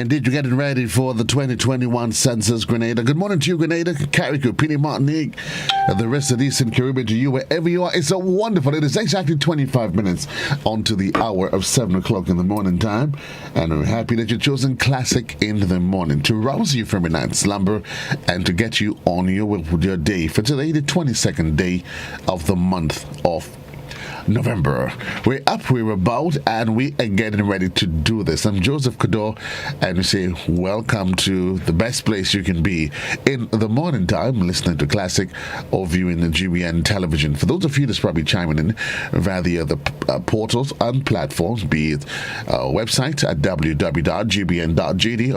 Indeed, you're getting ready for the 2021 census, Grenada. Good morning to you, Grenada, Carrick, Pini, Martinique, and the rest of the Eastern Caribbean, to you, wherever you are. It's a wonderful, it is exactly 25 minutes onto the hour of 7 o'clock in the morning time. And we're happy that you've chosen Classic in the morning to rouse you from your night slumber and to get you on with your day for today, the 22nd day of the month of November. We're up, we're about, and we are getting ready to do this. I'm Joseph Cadore, and we say welcome to the best place you can be in the morning time, listening to Classic or viewing the GBN television. For those of you that's probably chiming in via the other portals and platforms, be it our website at www.gbn.gd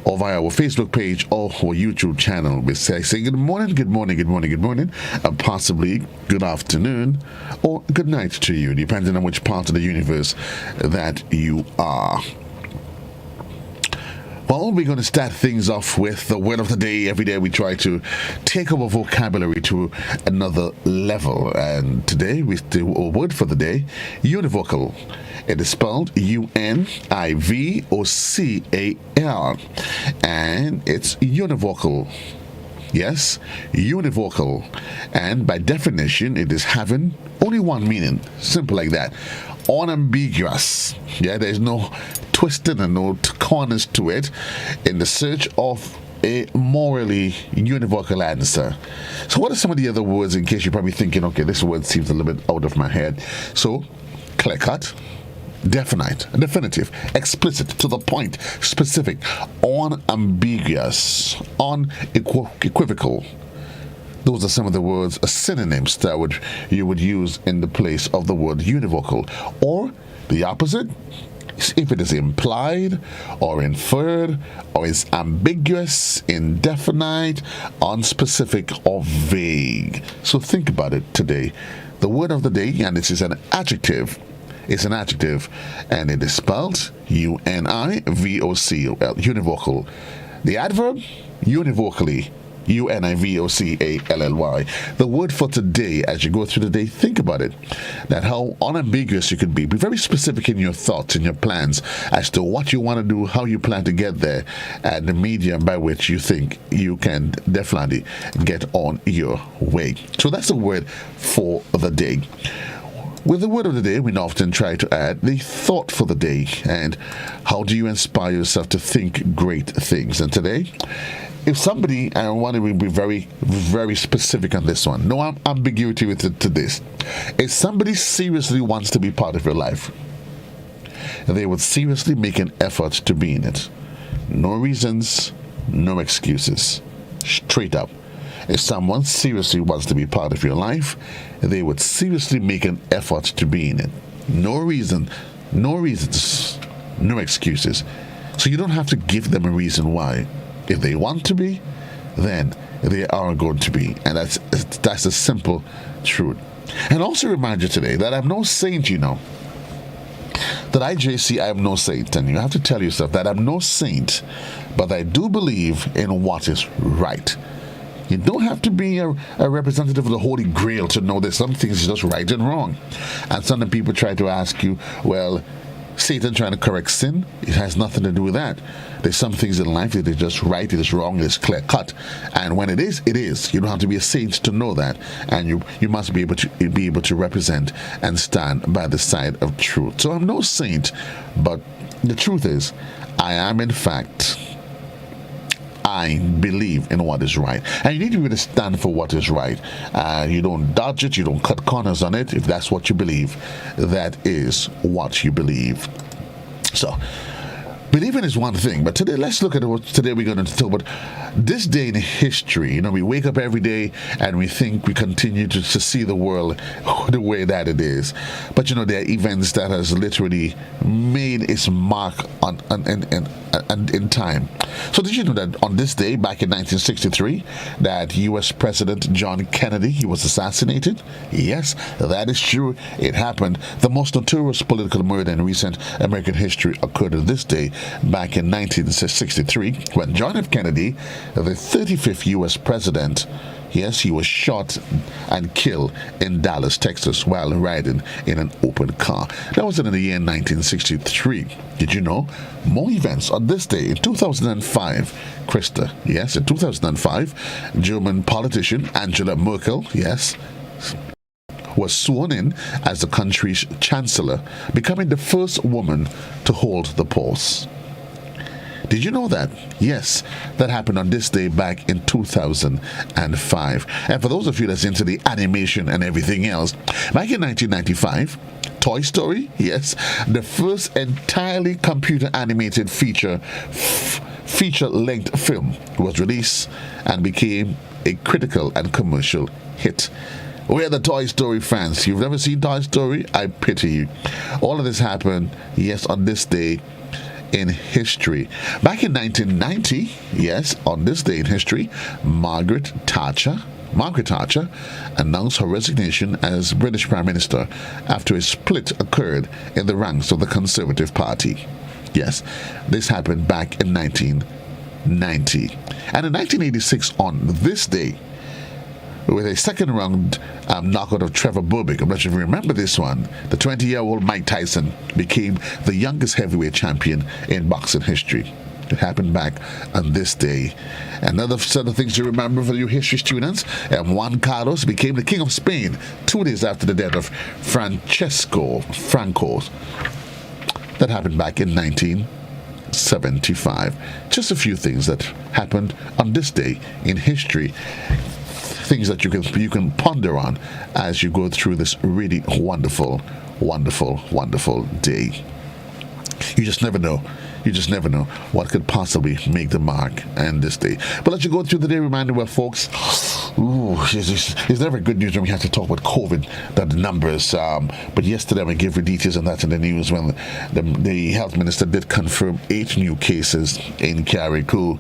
or via our Facebook page or our YouTube channel, we say good morning, good morning, good morning, good morning, and possibly good afternoon or good night to you, depending on which part of the universe that you are. Well, we're going to start things off with the word of the day. Every day we try to take our vocabulary to another level. And today we do a word for the day, univocal. It is spelled U-N-I-V-O-C-A-L. And it's univocal. Yes, univocal. And by definition, it is having only one meaning. Simple like that. Unambiguous. Yeah, there's no twisting and no corners to it. In the search of a morally univocal answer. So what are some of the other words, in case you're probably thinking, okay, this word seems a little bit out of my head. So, clear cut, definite, definitive, explicit, to the point, specific, unambiguous, unequivocal. Those are some of the words, synonyms that you would use in the place of the word univocal. Or the opposite, if it is implied or inferred or is ambiguous, indefinite, unspecific, or vague. So think about it today. The word of the day, and this is an adjective. It's an adjective, and it is spelled U-N-I-V-O-C-A-L, univocal. The adverb, univocally, U-N-I-V-O-C-A-L-L-Y. The word for today, as you go through the day, think about it, that how unambiguous you can be. Be very specific in your thoughts and your plans as to what you want to do, how you plan to get there, and the medium by which you think you can definitely get on your way. So that's the word for the day. With the word of the day, we often try to add the thought for the day and how do you inspire yourself to think great things. And today, if somebody, I want to be very, very specific on this one, no ambiguity with it to this. If somebody seriously wants to be part of your life, they would seriously make an effort to be in it. No reasons, no excuses. Straight up. If someone seriously wants to be part of your life, they would seriously make an effort to be in it. No reasons, no excuses. So you don't have to give them a reason why. If they want to be, then they are going to be. And that's a simple truth. And also remind you today that I'm no saint, you know. That I am no saint. And you have to tell yourself that I'm no saint, but I do believe in what is right. You don't have to be a representative of the Holy Grail to know that some things are just right and wrong. And some of the people try to ask you, well, Satan trying to correct sin, it has nothing to do with that. There's some things in life that are just right, it is wrong, it is clear cut. And when it is, it is. You don't have to be a saint to know that. And you must be able to represent and stand by the side of truth. So I'm no saint, but the truth is, I am in fact, I believe in what is right. And you need to really stand for what is right. You don't dodge it, you don't cut corners on it. If that's what you believe, that is what you believe. So, believing is one thing, but today, let's look at what today we're going to talk about. This day in history, you know, we wake up every day and we think we continue to see the world the way that it is. But, you know, there are events that has literally made its mark in time. So did you know that on this day, back in 1963, that U.S. President John Kennedy, he was assassinated? Yes, that is true. It happened. The most notorious political murder in recent American history occurred on this day, back in 1963, when John F. Kennedy, the 35th U.S. president, Yes, he was shot and killed in Dallas, Texas, while riding in an open car. That was in the year 1963. Did you know? More events on this day in 2005. Krista, yes, in 2005, German politician Angela Merkel, yes, was sworn in as the country's chancellor, becoming the first woman to hold the post. Did you know that? Yes, that happened on this day back in 2005. And for those of you that's into the animation and everything else, back in 1995, Toy Story, yes, the first entirely computer animated feature-length film was released and became a critical and commercial hit. We're the Toy Story fans. You've never seen Toy Story? I pity you. All of this happened, yes, on this day in history. Back in 1990, yes, on this day in history, Margaret Thatcher announced her resignation as British Prime Minister after a split occurred in the ranks of the Conservative Party. Yes, this happened back in 1990. And in 1986, on this day, with a second round knockout of Trevor Burbick. I'm not sure if you remember this one. The 20-year-old Mike Tyson became the youngest heavyweight champion in boxing history. It happened back on this day. Another set of things to remember for you history students. Juan Carlos became the king of Spain 2 days after the death of Franco. That happened back in 1975. Just a few things that happened on this day in history. Things that you can ponder on as you go through this really wonderful day. You just never know. You just never know what could possibly make the mark on this day. But let's go through the day reminder, well, folks. It's never good news when we have to talk about COVID, the numbers. But yesterday, I gave you details on that in the news when the health minister did confirm 8 new cases in Carriacou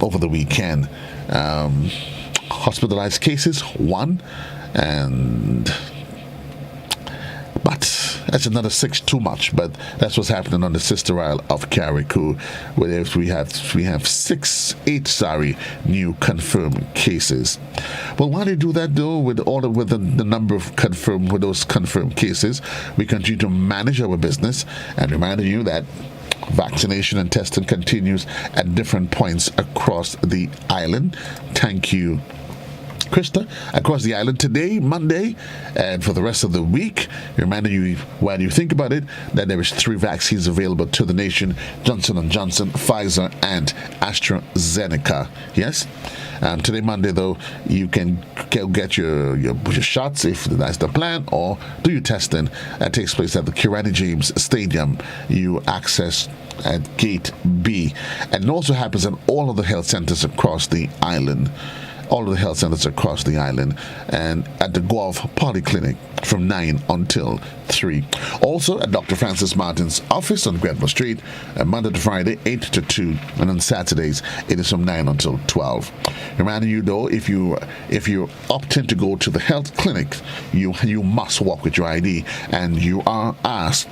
over the weekend. Hospitalized cases, 1, but that's another 6 too much. But that's what's happening on the sister isle of Carriacou, where we have 8 new confirmed cases. Well, why do you do that though? With the number of those confirmed cases, we continue to manage our business and reminding you that vaccination and testing continues at different points across the island. Thank you, Krista. Across the island today, Monday, and for the rest of the week, reminding you, while you think about it, that there is 3 vaccines available to the nation: Johnson & Johnson, Pfizer, and AstraZeneca. Yes? Today, Monday, though, you can get your shots if that's the plan, or do your testing. That takes place at the Kirani James Stadium. You access at Gate B. And it also happens in all of the health centers across the island. And at the Guelph Polyclinic from 9 until 3. Also at Dr. Francis Martin's office on Grenville Street, Monday to Friday, 8 to 2, and on Saturdays, it is from 9 until 12. Reminding you, though, if you opting to go to the health clinic, you must walk with your ID, and you are asked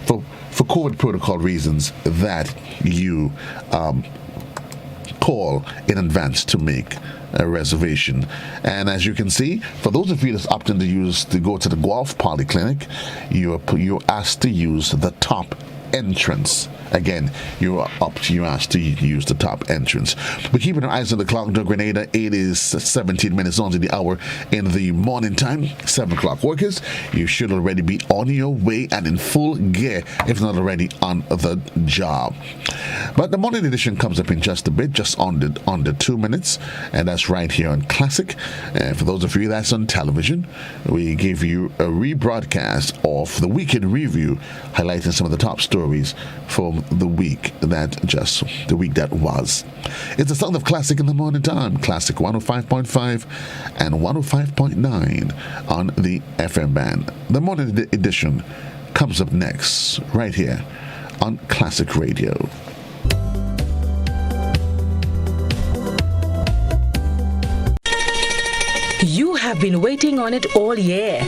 for COVID protocol reasons that you call in advance to make a reservation. And as you can see, for those of you that's opting to go to the Guelph Polyclinic, you're asked to use the top entrance. Again, you're asked to use the top entrance. We're keeping our eyes on the clock to Grenada. It is 17 minutes on to the hour in the morning time. 7 o'clock workers, you should already be on your way and in full gear, if not already on the job. But the morning edition comes up in just a bit, just under 2 minutes, and that's right here on Classic. And for those of you that's on television, we gave you a rebroadcast of the Weekend Review, highlighting some of the top stories from the week that was. It's the sound of Classic in the morning time. Classic 105.5 and 105.9 on the FM band. The morning edition comes up next, right here on Classic Radio. You have been waiting on it all year.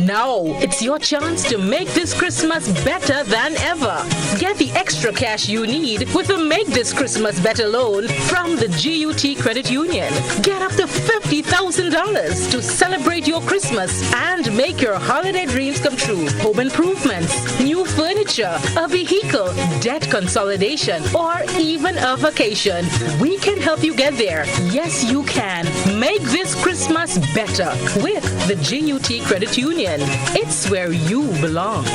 Now, it's your chance to make this Christmas better than ever. Get the extra cash you need with a Make This Christmas Better loan from the GUT Credit Union. Get up to $50,000 to celebrate your Christmas and make your holiday dreams come true. Home improvements, new furniture, a vehicle, debt consolidation, or even a vacation. We can help you get there. Yes, you can. Make this Christmas better with the GUT Credit Union. It's where you belong.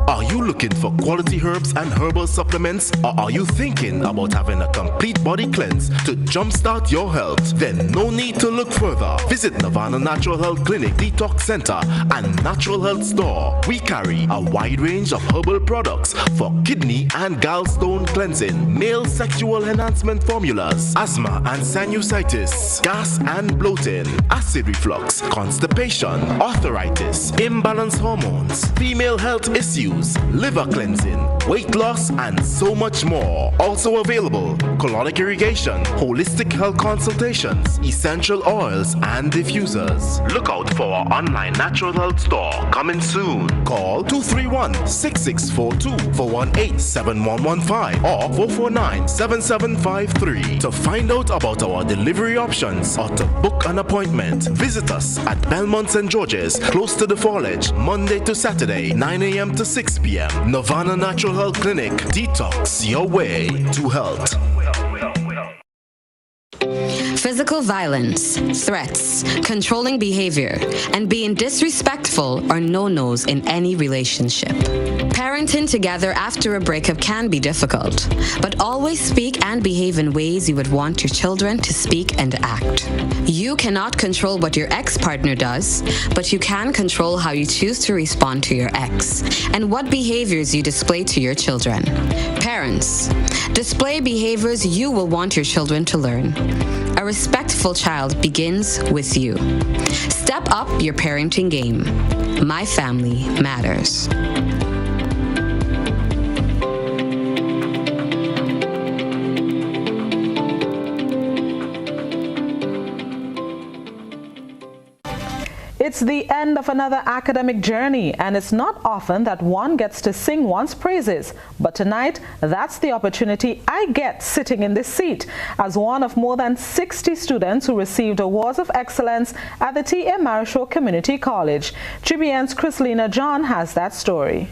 Are you looking for quality herbs and herbal supplements, or are you thinking about having a complete body cleanse to jumpstart your health? Then no need to look further. Visit Nirvana Natural Health Clinic, Detox Center, and Natural Health Store. We carry a wide range of herbal products for kidney and gallstone cleansing, male sexual enhancement formulas, asthma and sinusitis, gas and bloating, acid reflux, constipation, arthritis, imbalanced hormones, female health issues, liver cleansing, weight loss, and so much more. Also available, colonic irrigation, holistic health consultations, essential oils, and diffusers. Look out for our online natural health store coming soon. Call 231-6642 418-7115 or 449-7753 to find out about our delivery options or to book an appointment. Visit us at Belmont St. George's, close to the Foliage, Monday to Saturday, 9 a.m. to 6 p.m. Nirvana Natural Health Clinic. Detox your way to health. Physical violence, threats, controlling behavior, and being disrespectful are no-nos in any relationship. Parenting together after a breakup can be difficult, but always speak and behave in ways you would want your children to speak and act. You cannot control what your ex-partner does, but you can control how you choose to respond to your ex and what behaviors you display to your children. Parents, display behaviors you will want your children to learn. A respectful child begins with you. Step up your parenting game. My family matters. It's the end of another academic journey, and it's not often that one gets to sing one's praises. But tonight, that's the opportunity I get sitting in this seat as one of more than 60 students who received awards of excellence at the T.A. Marichaud Community College. GBN's Chrislena John has that story.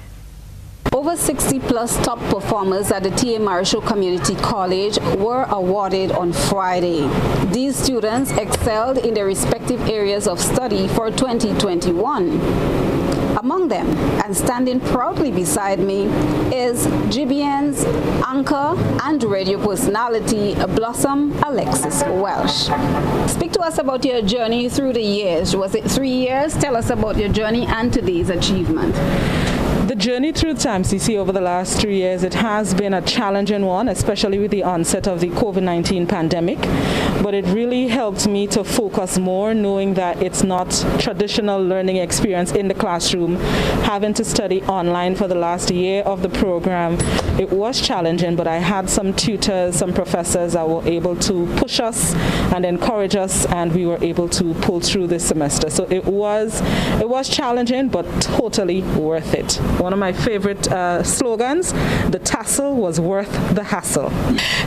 Over 60-plus top performers at the T.A. Marichaud Community College were awarded on Friday. These students excelled in their respective areas of study for 2021. Among them, and standing proudly beside me, is GBN's anchor and radio personality, Blossom Alexis Welsh. Speak to us about your journey through the years. Was it 3 years? Tell us about your journey and today's achievement. The journey through TMCC over the last 3 years, it has been a challenging one, especially with the onset of the COVID-19 pandemic. But it really helped me to focus more, knowing that it's not traditional learning experience in the classroom. Having to study online for the last year of the program, it was challenging, but I had some tutors, some professors that were able to push us and encourage us, and we were able to pull through this semester. So it was challenging, but totally worth it. One of my favorite slogans, the tassel was worth the hassle.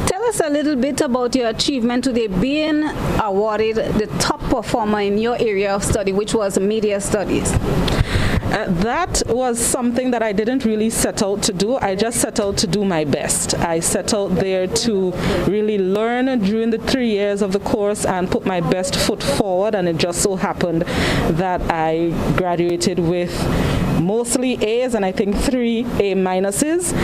Tell us a little bit about your achievement today, being awarded the top performer in your area of study, which was media studies. That was something that I didn't really set out to do. I just set out to do my best. I set out there to really learn during the 3 years of the course and put my best foot forward, and it just so happened that I graduated with mostly A's and I think 3 A minuses.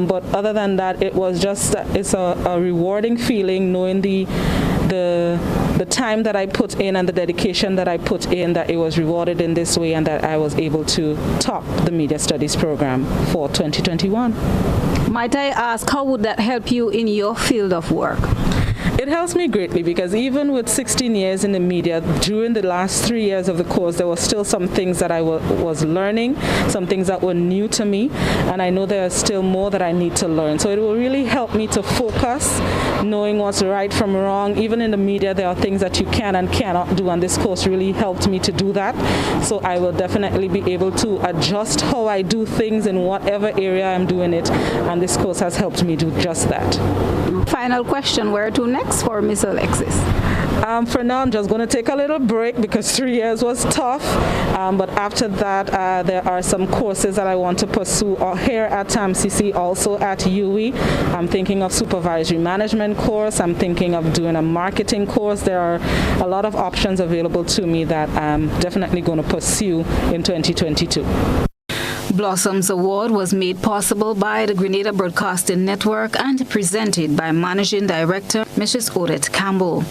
But other than that, it was just, it's a rewarding feeling knowing the time that I put in and the dedication that I put in, that it was rewarded in this way and that I was able to top the media studies program for 2021. Might I ask, how would that help you in your field of work? It helps me greatly because even with 16 years in the media, during the last 3 years of the course, there were still some things that I was learning, some things that were new to me, and I know there are still more that I need to learn. So it will really help me to focus, knowing what's right from wrong. Even in the media, there are things that you can and cannot do, and this course really helped me to do that. So I will definitely be able to adjust how I do things in whatever area I'm doing it, and this course has helped me do just that. Final question, where to next for Miss Alexis? For now, I'm just going to take a little break because 3 years was tough. But after that, there are some courses that I want to pursue here at TAMCC, also at UWI. I'm thinking of supervisory management course. I'm thinking of doing a marketing course. There are a lot of options available to me that I'm definitely going to pursue in 2022. Blossoms Award was made possible by the Grenada Broadcasting Network and presented by Managing Director Mrs. Odette Campbell.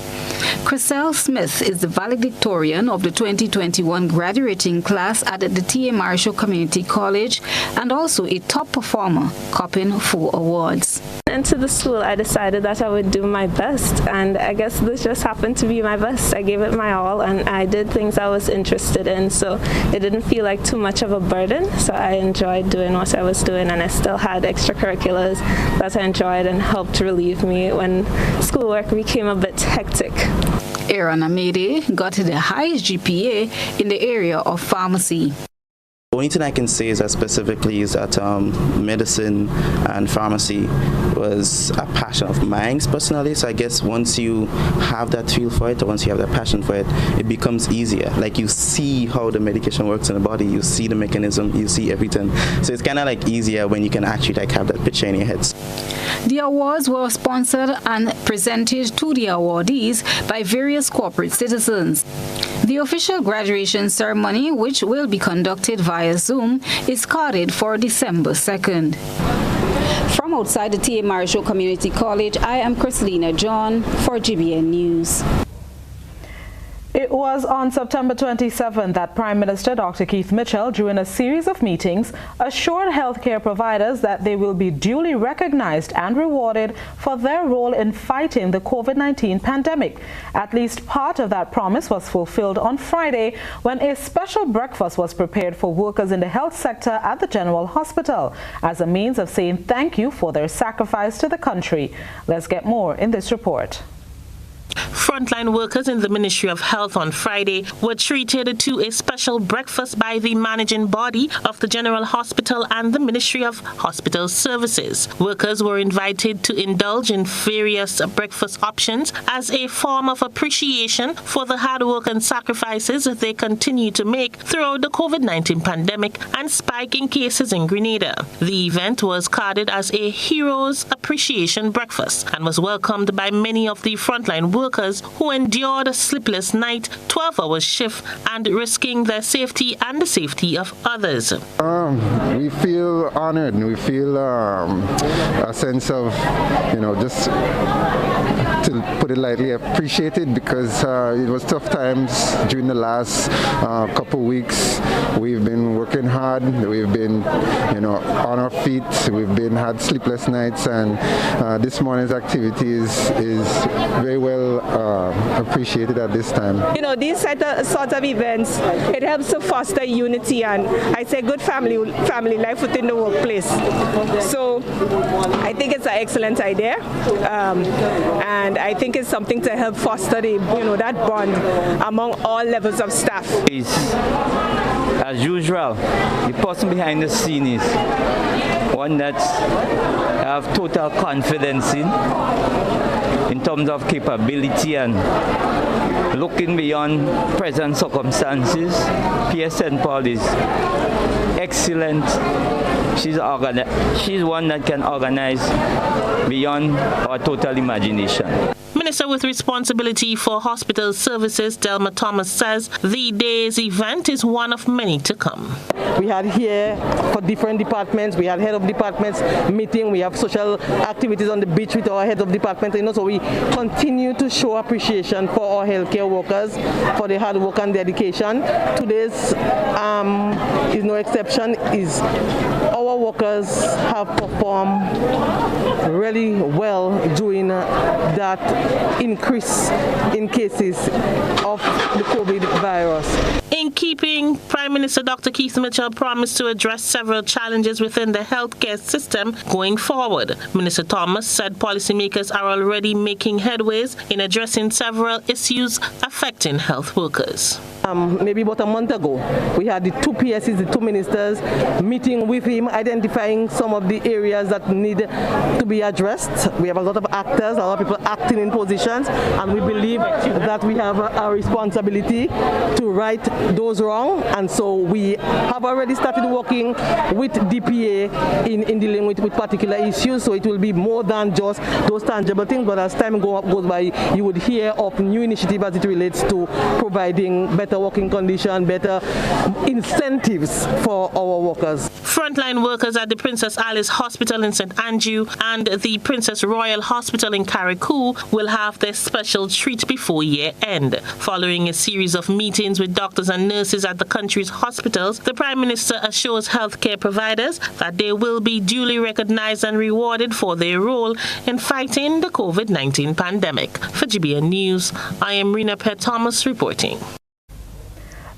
Chriselle Smith is the valedictorian of the 2021 graduating class at the T.A. Marshall Community College and also a top performer, copying 4 awards. Into the school, I decided that I would do my best, and I guess this just happened to be my best. I gave it my all, and I did things I was interested in, so it didn't feel like too much of a burden. So I enjoyed doing what I was doing, and I still had extracurriculars that I enjoyed and helped relieve me when schoolwork became a bit hectic. Aaron Amede got the highest GPA in the area of pharmacy. The only thing I can say is that specifically is that medicine and pharmacy was a passion of mine personally. So I guess once you have that feel for it, or once you have that passion for it, it becomes easier. Like you see how the medication works in the body, you see the mechanism, you see everything. So it's kind of like easier when you can actually like have that picture in your heads. The awards were sponsored and presented to the awardees by various corporate citizens. The official graduation ceremony, which will be conducted via Zoom, is scheduled for December 2nd. From outside the T.A. Marshall Community College, I am Chrislina John for GBN News. It was on September 27 that Prime Minister Dr. Keith Mitchell, during a series of meetings, assured healthcare providers that they will be duly recognized and rewarded for their role in fighting the COVID-19 pandemic. At least part of that promise was fulfilled on Friday when a special breakfast was prepared for workers in the health sector at the General Hospital as a means of saying thank you for their sacrifice to the country. Let's get more in this report. Frontline workers in the Ministry of Health on Friday were treated to a special breakfast by the managing body of the General Hospital and the Ministry of Hospital Services. Workers were invited to indulge in various breakfast options as a form of appreciation for the hard work and sacrifices they continue to make throughout the COVID-19 pandemic and spike in cases in Grenada. The event was carded as a Heroes Appreciation Breakfast and was welcomed by many of the frontline workers who endured a sleepless night, 12-hour shift, and risking their safety and the safety of others. We feel honored and we feel a sense of, just to put it lightly, appreciated because it was tough times during the last couple weeks. We've been working hard. We've been, on our feet. We've had sleepless nights, and this morning's activity is very well appreciated at this time. These sort of events, it helps to foster unity and I say good family life within the workplace. So I think it's an excellent idea, and I think it's something to help foster that bond among all levels of staff. As usual, the person behind the scene is one that I have total confidence in terms of capability and looking beyond present circumstances. P.S. St. Paul is excellent. She's one that can organize beyond our total imagination. Minister with responsibility for hospital services, Delma Thomas, says the day's event is one of many to come. We had here for different departments, we had head of departments meeting, we have social activities on the beach with our head of departments, so we continue to show appreciation for our healthcare workers, for their hard work and dedication. Today's is no exception, is our workers workers have performed really well during that increase in cases of the COVID virus. In keeping, Prime Minister Dr. Keith Mitchell promised to address several challenges within the healthcare system going forward. Minister Thomas said policymakers are already making headways in addressing several issues affecting health workers. Maybe about a month ago, we had the two PSCs, the two ministers, meeting with him, identifying some of the areas that need to be addressed. We have a lot of actors, a lot of people acting in positions, and we believe that we have a responsibility to right those wrong. And so we have already started working with DPA in dealing with particular issues. So it will be more than just those tangible things, but as time goes by, you would hear of new initiatives as it relates to providing better working conditions, better incentives for our workers. Frontline workers at the Princess Alice Hospital in St. Andrew and the Princess Royal Hospital in Carriacou will have their special treat before year end. Following a series of meetings with doctors and nurses at the country's hospitals, the Prime Minister assures healthcare providers that they will be duly recognized and rewarded for their role in fighting the COVID-19 pandemic. For GBN News, I am Rena Pett Thomas reporting.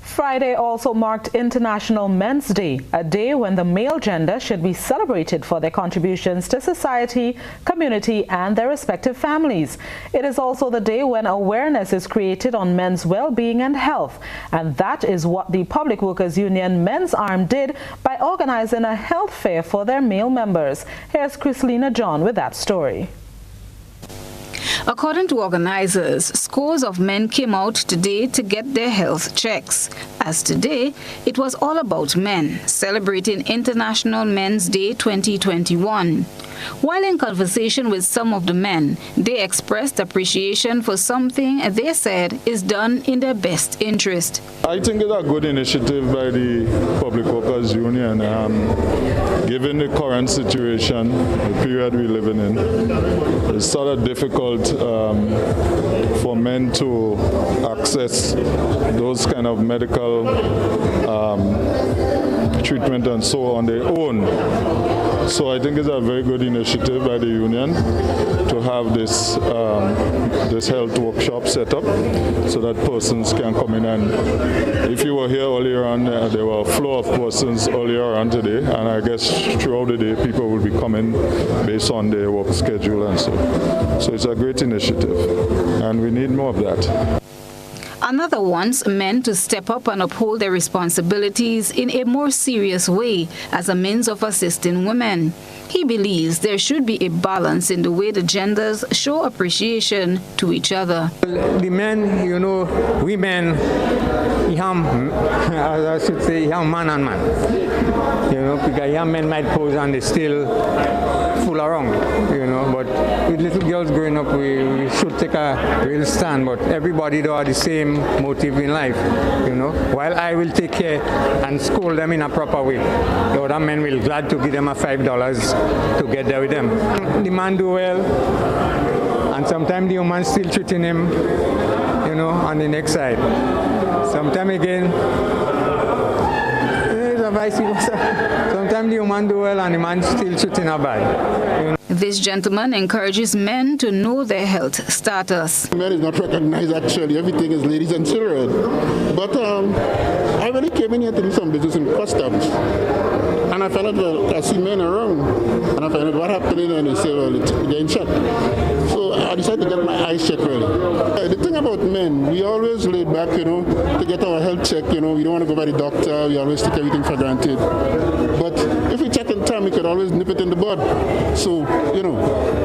Friday also marked International Men's Day, a day when the male gender should be celebrated for their contributions to society, community, and their respective families. It is also the day when awareness is created on men's well-being and health, and that is what the Public Workers Union Men's Arm did by organizing a health fair for their male members. Here's Chrislina John with that story. According to organizers, scores of men came out today to get their health checks. As today, it was all about men, celebrating International Men's Day 2021. While in conversation with some of the men, they expressed appreciation for something they said is done in their best interest. I think it's a good initiative by the Public Workers Union. Given the current situation, the period we're living in, it's sort of difficult for men to access those kind of medical treatment and so on their own. So I think it's a very good initiative by the union to have this this health workshop set up so that persons can come in. And if you were here earlier on, there were a flow of persons earlier on today, and I guess throughout the day people will be coming based on their work schedule and so it's a great initiative, and we need more of that. Another wants men to step up and uphold their responsibilities in a more serious way as a means of assisting women. He believes there should be a balance in the way the genders show appreciation to each other. The men, you know, we men, I should say, man and man. You know, because young men might pose and they still fool around, you know, but with little girls growing up, we should take a real stand, but everybody do have the same motive in life, you know. While I will take care and scold them in a proper way, the other men will glad to give them a $5 to get there with them. The man do well, and sometimes the woman still treating him, you know, on the next side. Sometimes again, vice versa. Sometimes the woman do well and the man still treating her bad. You know? This gentleman encourages men to know their health status. Men is not recognized actually. Everything is ladies and children. But I really came in here to do some business in customs. And I found out, well, I see men around. And I found out what happened, and they say, well, it's getting checked. So I decided to get my eyes checked, really. The thing about men, we always laid back, you know, to get our health checked, you know. We don't want to go by the doctor. We always take everything for granted. But if we check in time, we could always nip it in the bud. So, you know,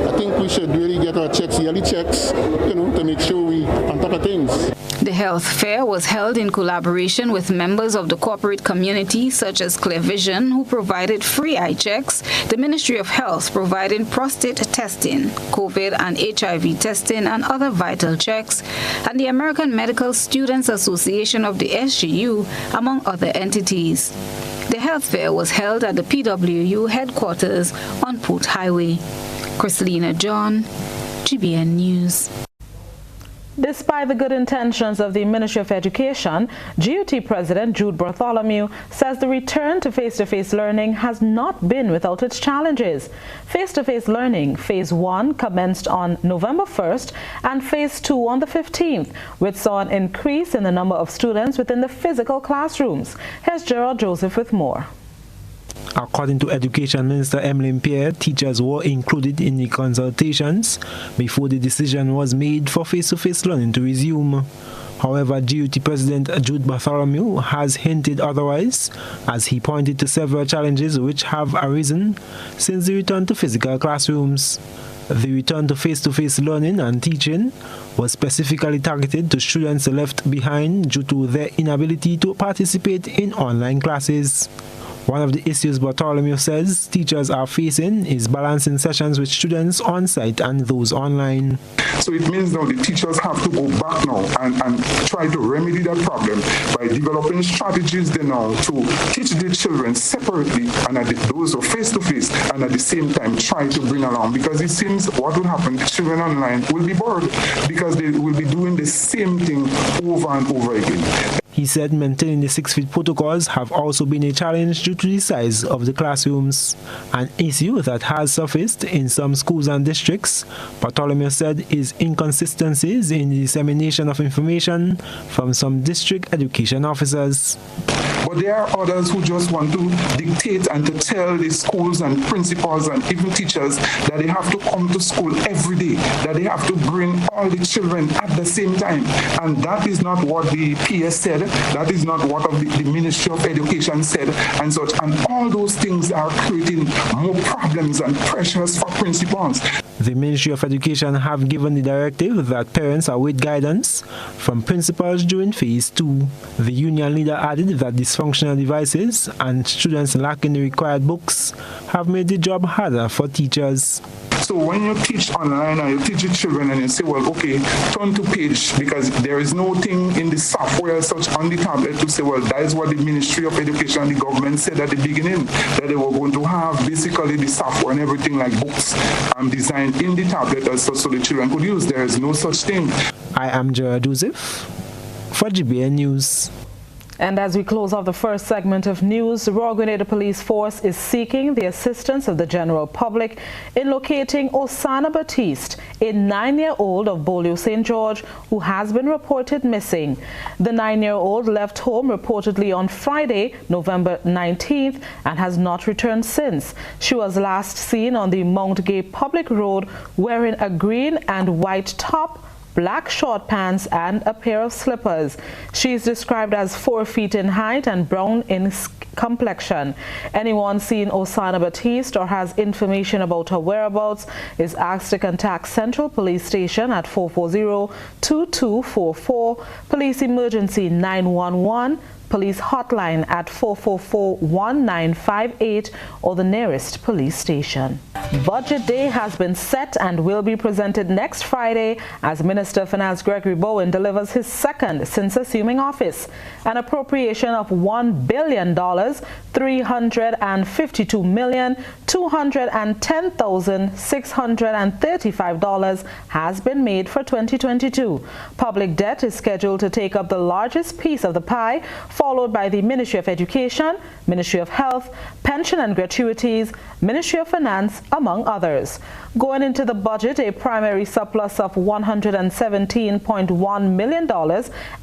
I think we should really get our checks, yearly checks, you know, to make sure we on top of things. The health fair was held in collaboration with members of the corporate community such as Clear Vision, who provided free eye checks, the Ministry of Health providing prostate testing, COVID and HIV testing and other vital checks, and the American Medical Students Association of the SGU, among other entities. The health fair was held at the PWU headquarters on Port Highway. Chrislina John, GBN News. Despite the good intentions of the Ministry of Education, GUT President Jude Bartholomew says the return to face-to-face learning has not been without its challenges. Face-to-face learning, Phase 1, commenced on November 1st and Phase 2 on the 15th, which saw an increase in the number of students within the physical classrooms. Here's Gerald Joseph with more. According to Education Minister Emmeline Pierre, teachers were included in the consultations before the decision was made for face-to-face learning to resume. However, GUT President Jude Bartholomew has hinted otherwise, as he pointed to several challenges which have arisen since the return to physical classrooms. The return to face-to-face learning and teaching was specifically targeted to students left behind due to their inability to participate in online classes. One of the issues Bartholomew says teachers are facing is balancing sessions with students on site and those online. So it means now the teachers have to go back now and try to remedy that problem by developing strategies then now to teach the children separately and those who face-to-face, and at the same time try to bring along, because it seems what will happen, the children online will be bored because they will be doing the same thing over and over again. He said maintaining the 6-feet protocols have also been a challenge due to the size of the classrooms, an issue that has surfaced in some schools and districts. Bartholomew said is inconsistencies in the dissemination of information from some district education officers. But there are others who just want to dictate and to tell the schools and principals and even teachers that they have to come to school every day, that they have to bring all the children at the same time. And that is not what the PS said, that is not what the Ministry of Education said and such. And all those things are creating more problems and pressures for principals. The Ministry of Education have given the directive that parents await guidance from principals during Phase 2. The union leader added that dysfunctional devices and students lacking the required books have made the job harder for teachers. So when you teach online and you teach your children and you say, well, okay, turn to page, because there is no thing in the software such on the tablet to say, well, that is what the Ministry of Education and the government said at the beginning, that they were going to have basically the software and everything like books designed in the tablet so the children could use. There is no such thing. I am Gerald Joseph for GBN News. And as we close off the first segment of news, the Royal Grenada Police Force is seeking the assistance of the general public in locating Osana Batiste, a 9-year-old of Bois, St. George, who has been reported missing. The 9-year-old left home reportedly on Friday, November 19th, and has not returned since. She was last seen on the Mount Gay Public Road wearing a green and white top, black short pants and a pair of slippers. She is described as 4 feet in height and brown in complexion. Anyone seeing Osana Batiste or has information about her whereabouts is asked to contact Central Police Station at 440-2244, Police Emergency 911, Police Hotline at 444-1958, or the nearest police station. Budget Day has been set and will be presented next Friday as Minister of Finance Gregory Bowen delivers his second since assuming office. An appropriation of $1,352,210,635 has been made for 2022. Public debt is scheduled to take up the largest piece of the pie, followed by the Ministry of Education, Ministry of Health, Pension and Gratuities, Ministry of Finance, among others. Going into the budget, a primary surplus of $117.1 million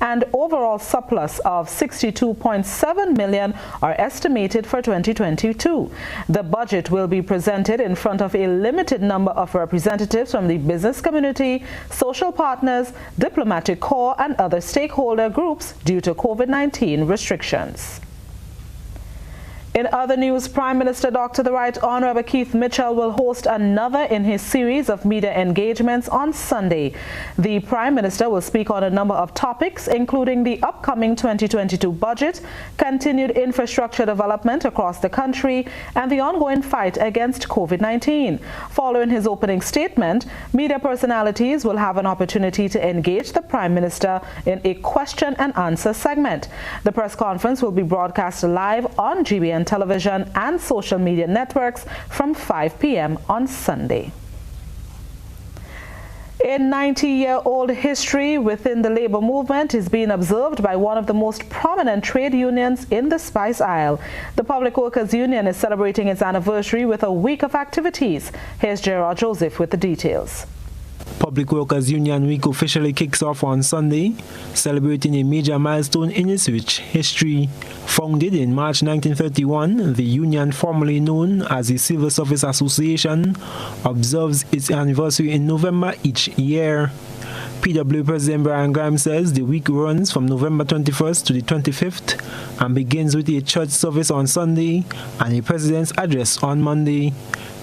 and overall surplus of $62.7 million are estimated for 2022. The budget will be presented in front of a limited number of representatives from the business community, social partners, diplomatic corps, and other stakeholder groups due to COVID-19 restrictions. In other news, Prime Minister Dr. The Right Honorable Keith Mitchell will host another in his series of media engagements on Sunday. The Prime Minister will speak on a number of topics, including the upcoming 2022 budget, continued infrastructure development across the country, and the ongoing fight against COVID-19. Following his opening statement, media personalities will have an opportunity to engage the Prime Minister in a question and answer segment. The press conference will be broadcast live on GBN television and social media networks from 5 p.m. on Sunday. A 90-year-old history within the labor movement is being observed by one of the most prominent trade unions in the Spice Isle. The Public Workers Union is celebrating its anniversary with a week of activities. Here's Gerard Joseph with the details. Public Workers Union Week officially kicks off on Sunday, celebrating a major milestone in its rich history. Founded in March 1931, the union, formerly known as the Civil Service Association, observes its anniversary in November each year. PW President Brian Grimes says the week runs from November 21st to the 25th and begins with a church service on Sunday and a president's address on Monday.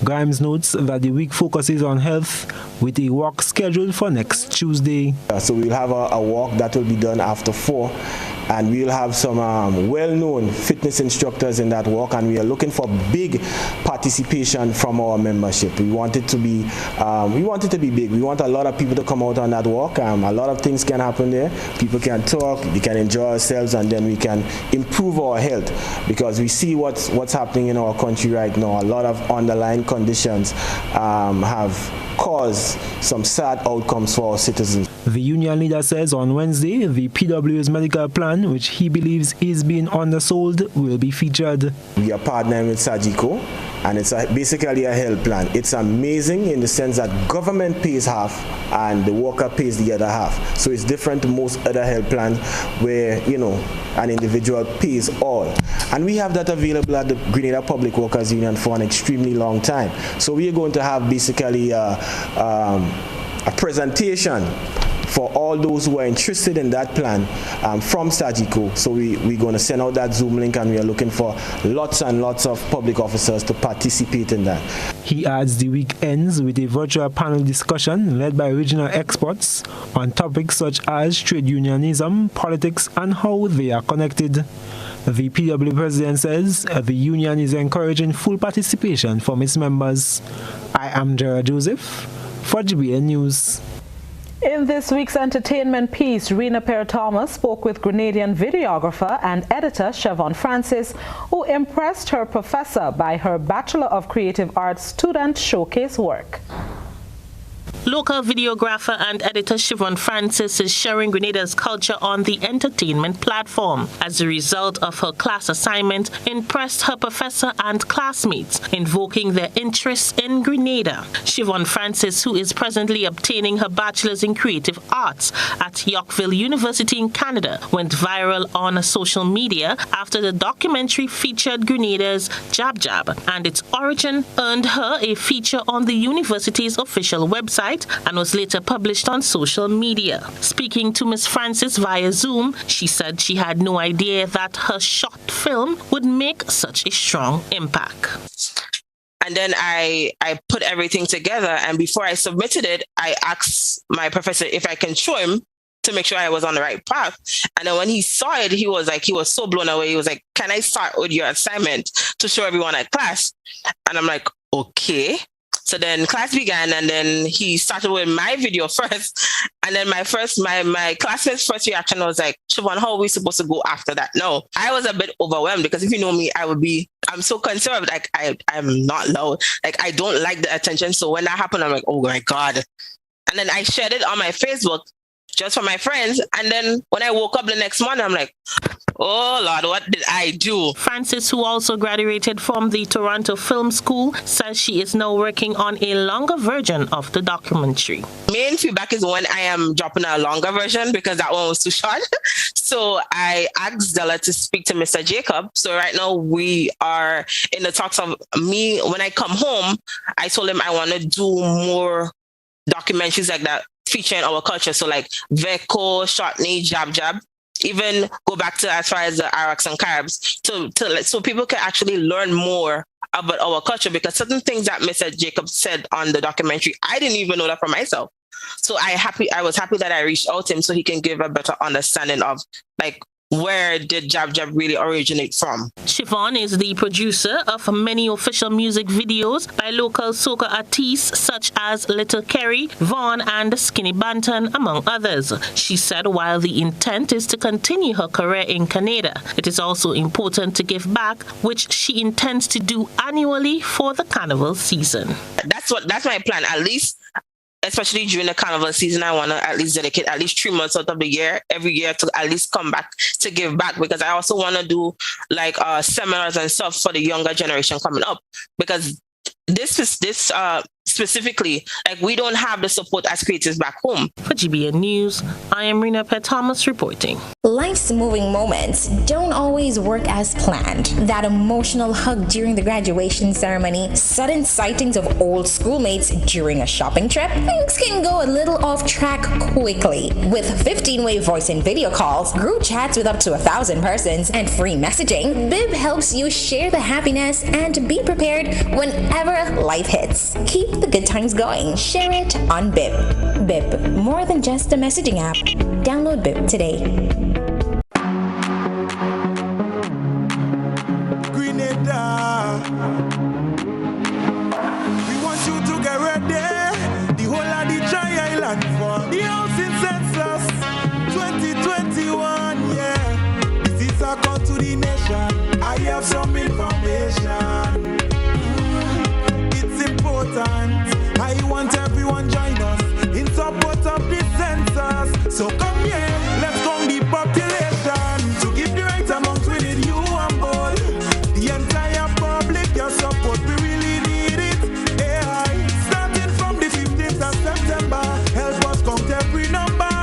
Grimes notes that the week focuses on health with a walk scheduled for next Tuesday. So we'll have a walk that will be done after 4, and we'll have some well-known fitness instructors in that walk, and we are looking for big participation from our membership. We want it to be big. We want a lot of people to come out on that walk. A lot of things can happen there. People can talk, we can enjoy ourselves, and then we can improve our health, because we see what's happening in our country right now. A lot of underlying conditions have caused some sad outcomes for our citizens. The union leader says on Wednesday the PW's medical plan, which he believes is being undersold, will be featured. We are partnering with Sajiko, and it's basically a health plan. It's amazing in the sense that government pays half and the worker pays the other half. So it's different to most other health plans where, an individual pays all. And we have that available at the Grenada Public Workers Union for an extremely long time. So we are going to have basically a presentation for all those who are interested in that plan from Sajiko. So we're going to send out that Zoom link, and we are looking for lots and lots of public officers to participate in that. He adds the week ends with a virtual panel discussion led by regional experts on topics such as trade unionism, politics, and how they are connected. The PW president says the union is encouraging full participation from its members. I am Gerard Joseph for GBN News. In this week's entertainment piece, Rena Perry-Thomas spoke with Grenadian videographer and editor Siobhan Francis, who impressed her professor by her Bachelor of Creative Arts student showcase work. Local videographer and editor Siobhan Francis is sharing Grenada's culture on the entertainment platform. As a result of her class assignment, impressed her professor and classmates, invoking their interest in Grenada. Siobhan Francis, who is presently obtaining her bachelor's in creative arts at Yorkville University in Canada, went viral on social media after the documentary featured Grenada's Jab Jab, and its origin earned her a feature on the university's official website and was later published on social media. Speaking to Ms. Francis via Zoom, she said she had no idea that her short film would make such a strong impact. And then I put everything together, and before I submitted it, I asked my professor if I can show him to make sure I was on the right path. And then when he saw it, he was so blown away. He was like, "Can I start with your assignment to show everyone at class?" And I'm like, okay. So then class began, and then he started with my video first. And then my classmates' first reaction was like, "Siobhan, how are we supposed to go after that?" No, I was a bit overwhelmed, because if you know me, I'm so conservative. Like I'm not loud. Like I don't like the attention. So when that happened, I'm like, oh my God. And then I shared it on my Facebook just for my friends. And then when I woke up the next morning, I'm like, oh Lord, what did I do? Francis, who also graduated from the Toronto Film School, says she is now working on a longer version of the documentary. Main feedback is when I am dropping a longer version, because that one was too short. So I asked Della to speak to Mr. Jacob. So right now we are in the talks of me. When I come home, I told him I want to do more documentaries like that featuring our culture. So like Veko, Shortney, Jab Jab, even go back to as far as the Araks and Caribs, so people can actually learn more about our culture, because certain things that Mr. Jacob said on the documentary, I didn't even know that for myself. So I was happy that I reached out to him so he can give a better understanding of like, where did Jab Jab really originate from? Siobhan is the producer of many official music videos by local soca artists such as Little Kerry, Vaughn, and Skinny Banton, among others. She said while the intent is to continue her career in Canada, it is also important to give back, which she intends to do annually for the carnival season. That's my plan. At least especially during the carnival season, I want to at least dedicate at least 3 months out of the year, every year, to at least come back to give back, because I also want to do like seminars and stuff for the younger generation coming up, because this specifically, like, we don't have the support as creators back home. For GBN News, I am Rena Pet Thomas reporting. Life's moving moments don't always work as planned. That emotional hug during the graduation ceremony, sudden sightings of old schoolmates during a shopping trip, things can go a little off track quickly. With 15-way voice and video calls, group chats with up to 1,000 persons, and free messaging, Bib helps you share the happiness and be prepared whenever life hits. Keep the good times going. Share it on Bib. Bib, more than just a messaging app. Download Bib today. Grenada, we want you to get ready. The whole of the Jai Island for the housing census 2021. Yeah, this is a call to the nation. I have some information. It's important. I want everyone join us in support of this census. So come here, let's count the population to give the right amount we need you on board. The entire public, your support, we really need it. AI, starting from the 15th of September, help us count every number.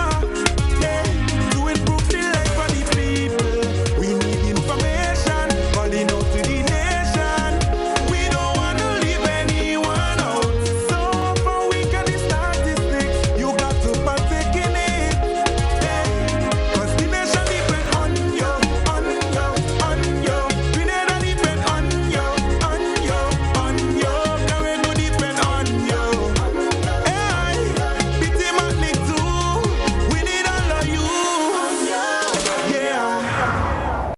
Yeah, to improve the life of the people. We need information, calling out to the nation. We don't want to leave anyone out. So for we can the statistics, you got to partake in it. Yeah, cause the nation depend on you, on you, on you. Grenada depend on you, on you, on you. Carrego depend on you. Hey, BT Magnic too. We need all of you. Yeah.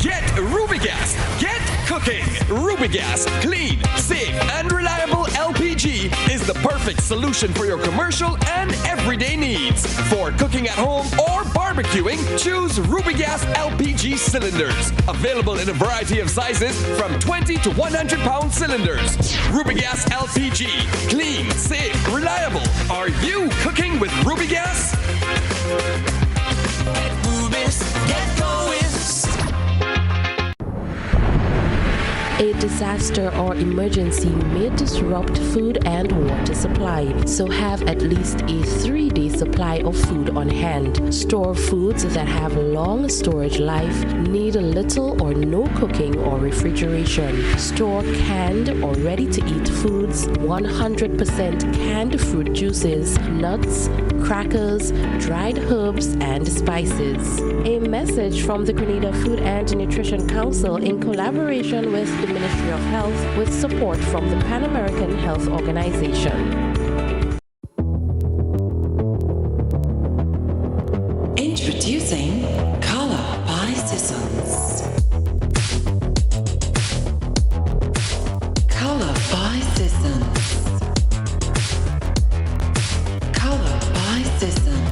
Get Rubigas. Get cooking. Rubigas, clean, safe, and reliable LPG is the perfect solution for your commercial and everyday needs. For cooking at home or barbecuing, choose Rubigas LPG cylinders. Available in a variety of sizes from 20 to 100 pound cylinders. Rubigas LPG, clean, safe, reliable. Are you cooking with Rubigas? Get Rubis, get going. A disaster or emergency may disrupt food and water supply, so have at least a 3-day supply of food on hand. Store foods that have long storage life, need little or no cooking or refrigeration. Store canned or ready-to-eat foods, 100% canned fruit juices, nuts, crackers, dried herbs, and spices. A message from the Grenada Food and Nutrition Council in collaboration with the Ministry of Health with support from the Pan American Health Organization. Introducing Color by Sissons. Color by Sissons. Color by Sissons.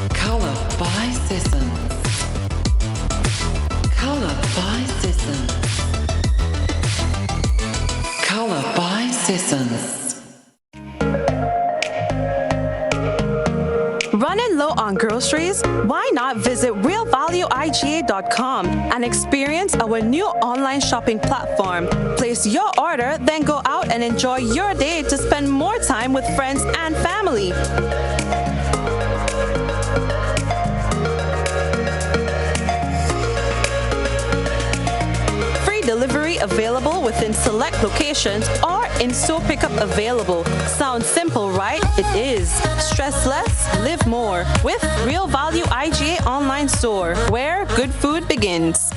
Color by Sissons. Color by Sissons. Color by Sissons. Running low on groceries? Why not visit realvalueiga.com and experience our new online shopping platform. Place your order, then go out and enjoy your day to spend more time with friends and family. Delivery available within select locations or in-store pickup available. Sounds simple, right? It is. Stress less, live more with Real Value IGA online store, where good food begins.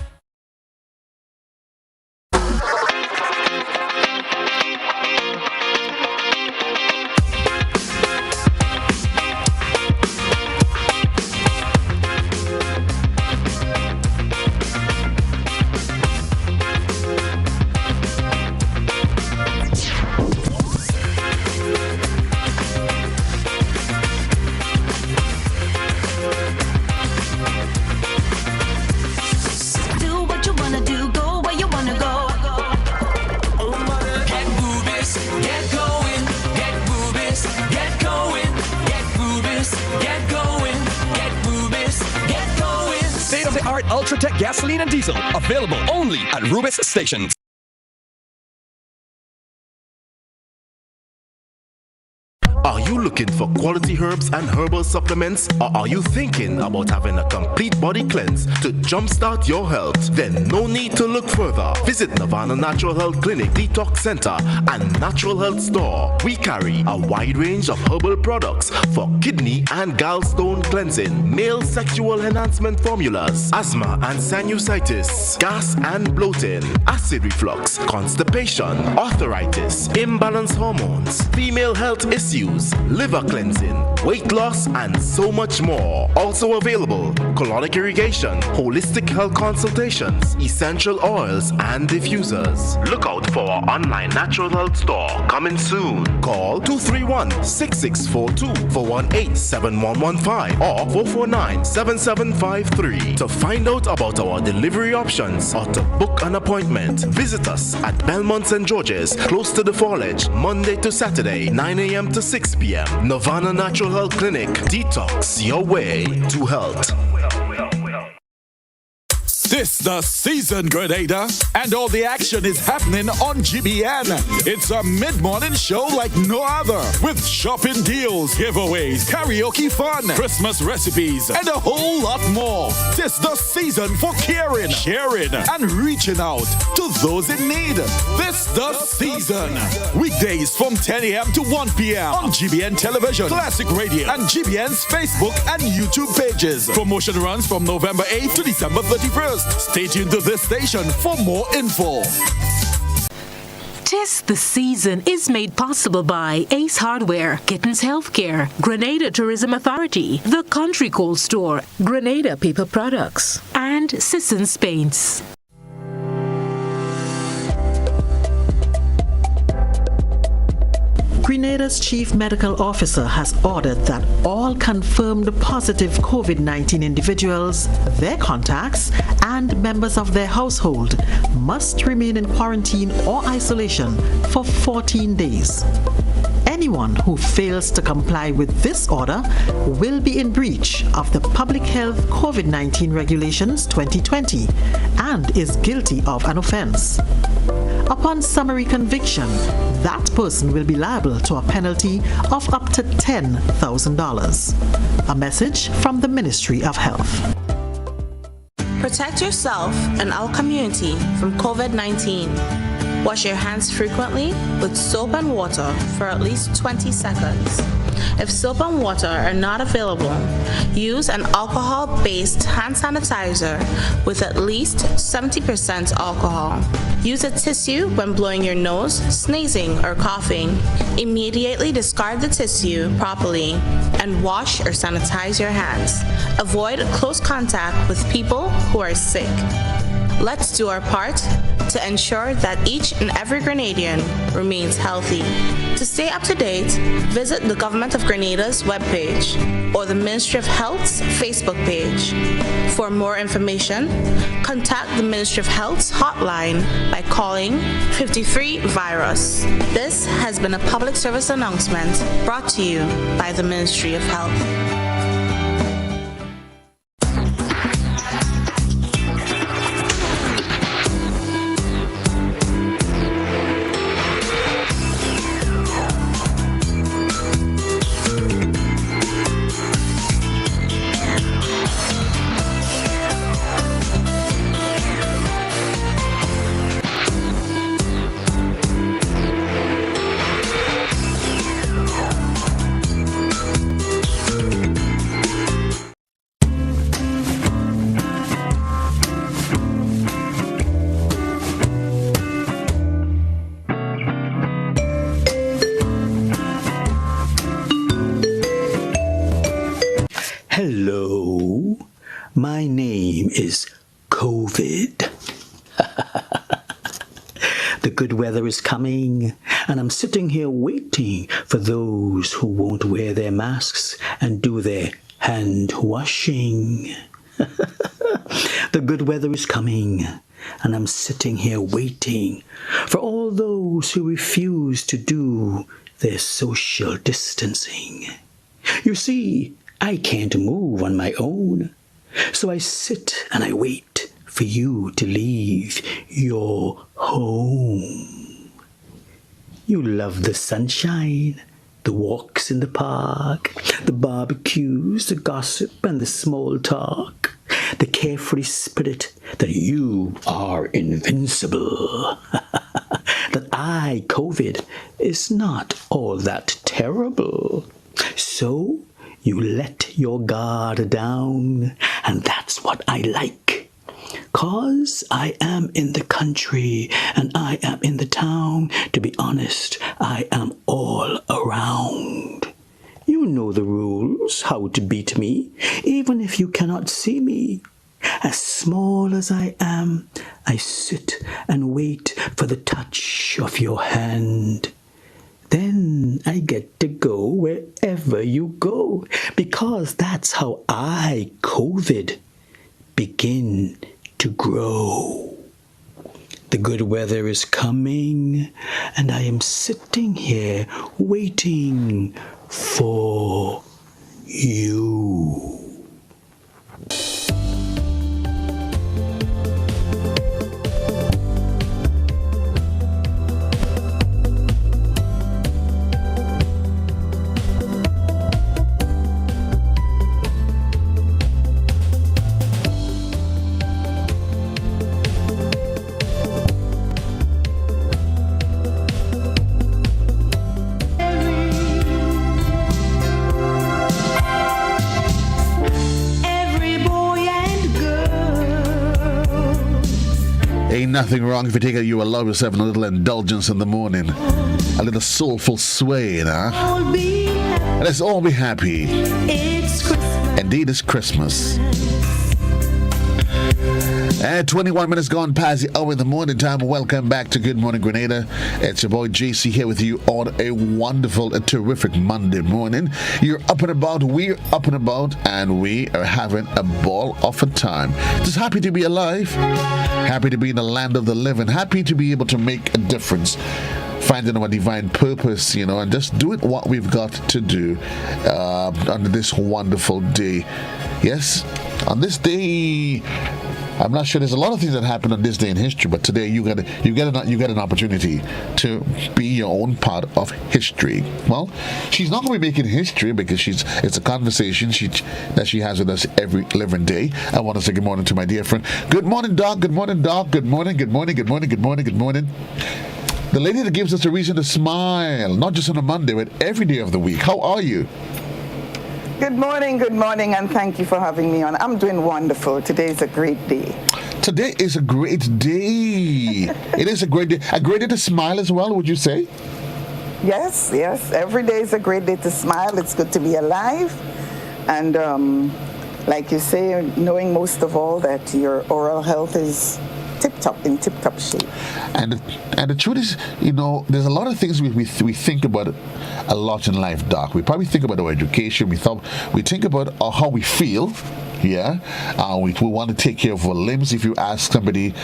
Ultratech gasoline and diesel. Available only at Rubis stations. Are you looking for quality herbs and herbal supplements? Or are you thinking about having a complete body cleanse to jumpstart your health? Then no need to look further. Visit Nirvana Natural Health Clinic, Detox Center, and Natural Health Store. We carry a wide range of herbal products for kidney and gallstone cleansing, male sexual enhancement formulas, asthma and sinusitis, gas and bloating, acid reflux, constipation, arthritis, imbalanced hormones, female health issues, liver cleansing, weight loss, and so much more. Also available, colonic irrigation, holistic health consultations, essential oils, and diffusers. Look out for our online natural health store coming soon. Call 231-6642 418-7115 or 449-7753 to find out about our delivery options or to book an appointment. Visit us at Belmont St. George's, close to the Fallage, Monday to Saturday, 9 a.m. to 6 p.m. Nirvana Natural Health Clinic. Detox your way to health. This the season, Grenada, and all the action is happening on GBN. It's a mid-morning show like no other, with shopping deals, giveaways, karaoke fun, Christmas recipes, and a whole lot more. This the season for caring, sharing, and reaching out to those in need. This the season. Weekdays from 10 a.m. to 1 p.m. on GBN Television, Classic Radio, and GBN's Facebook and YouTube pages. Promotion runs from November 8th to December 31st. Stay tuned to this station for more info. Tis the Season is made possible by Ace Hardware, Kittens Healthcare, Grenada Tourism Authority, The Country Cold Store, Grenada Paper Products, and Sissons Paints. Grenada's Chief Medical Officer has ordered that all confirmed positive COVID-19 individuals, their contacts, and members of their household must remain in quarantine or isolation for 14 days. Anyone who fails to comply with this order will be in breach of the Public Health COVID-19 Regulations 2020 and is guilty of an offense. Upon summary conviction, that person will be liable to a penalty of up to $10,000. A message from the Ministry of Health. Protect yourself and our community from COVID-19. Wash your hands frequently with soap and water for at least 20 seconds. If soap and water are not available, use an alcohol-based hand sanitizer with at least 70% alcohol. Use a tissue when blowing your nose, sneezing, or coughing. Immediately discard the tissue properly and wash or sanitize your hands. Avoid close contact with people who are sick. Let's do our part to ensure that each and every Grenadian remains healthy. To stay up to date, visit the Government of Grenada's webpage or the Ministry of Health's Facebook page. For more information, contact the Ministry of Health's hotline by calling 53-VIRUS. This has been a public service announcement brought to you by the Ministry of Health. Hello, my name is COVID. The good weather is coming, and I'm sitting here waiting for those who won't wear their masks and do their hand washing. The good weather is coming, and I'm sitting here waiting for all those who refuse to do their social distancing. You see, I can't move on my own, so I sit and I wait. for you to leave your home. You love the sunshine, the walks in the park, the barbecues, the gossip and the small talk, the carefree spirit that you are invincible. That COVID is not all that terrible. So you let your guard down, and that's what I like. 'Cause I am in the country and I am in the town. To be honest, I am all around. You know the rules, how to beat me, even if you cannot see me. As small as I am, I sit and wait for the touch of your hand. Then I get to go wherever you go, because that's how COVID begin to grow. The good weather is coming, and I am sitting here waiting for you. Ain't nothing wrong if you take you allow yourself a little indulgence in the morning, a little soulful sway, Let's all be happy. It's Christmas. Indeed, it's Christmas. And 21 minutes gone past the hour in the morning time. Welcome back to Good Morning Grenada. It's your boy JC here with you on a wonderful, a terrific Monday morning. You're up and about, we're up and about, and we are having a ball of a time. Just happy to be alive, happy to be in the land of the living, happy to be able to make a difference, finding our divine purpose, and just doing what we've got to do on this wonderful day. Yes, on this day, I'm not sure. There's a lot of things that happen on this day in history, but today you get an opportunity to be your own part of history. Well, she's not going to be making history because it's a conversation that she has with us every living day. I want to say good morning to my dear friend. Good morning, Doc. Good morning, Doc. Good morning. Good morning. Good morning. Good morning. Good morning. The lady that gives us a reason to smile, not just on a Monday, but every day of the week. How are you? Good morning, and thank you for having me on. I'm doing wonderful. Today is a great day. Today is a great day. It is a great day. A great day to smile as well, would you say? Yes. Every day is a great day to smile. It's good to be alive. And like you say, knowing most of all that your oral health is in tip-top shape. And the truth is, there's a lot of things we think about a lot in life, Doc. We probably think about our education. We think about how we feel. Yeah, we want to take care of our limbs. If you ask somebody,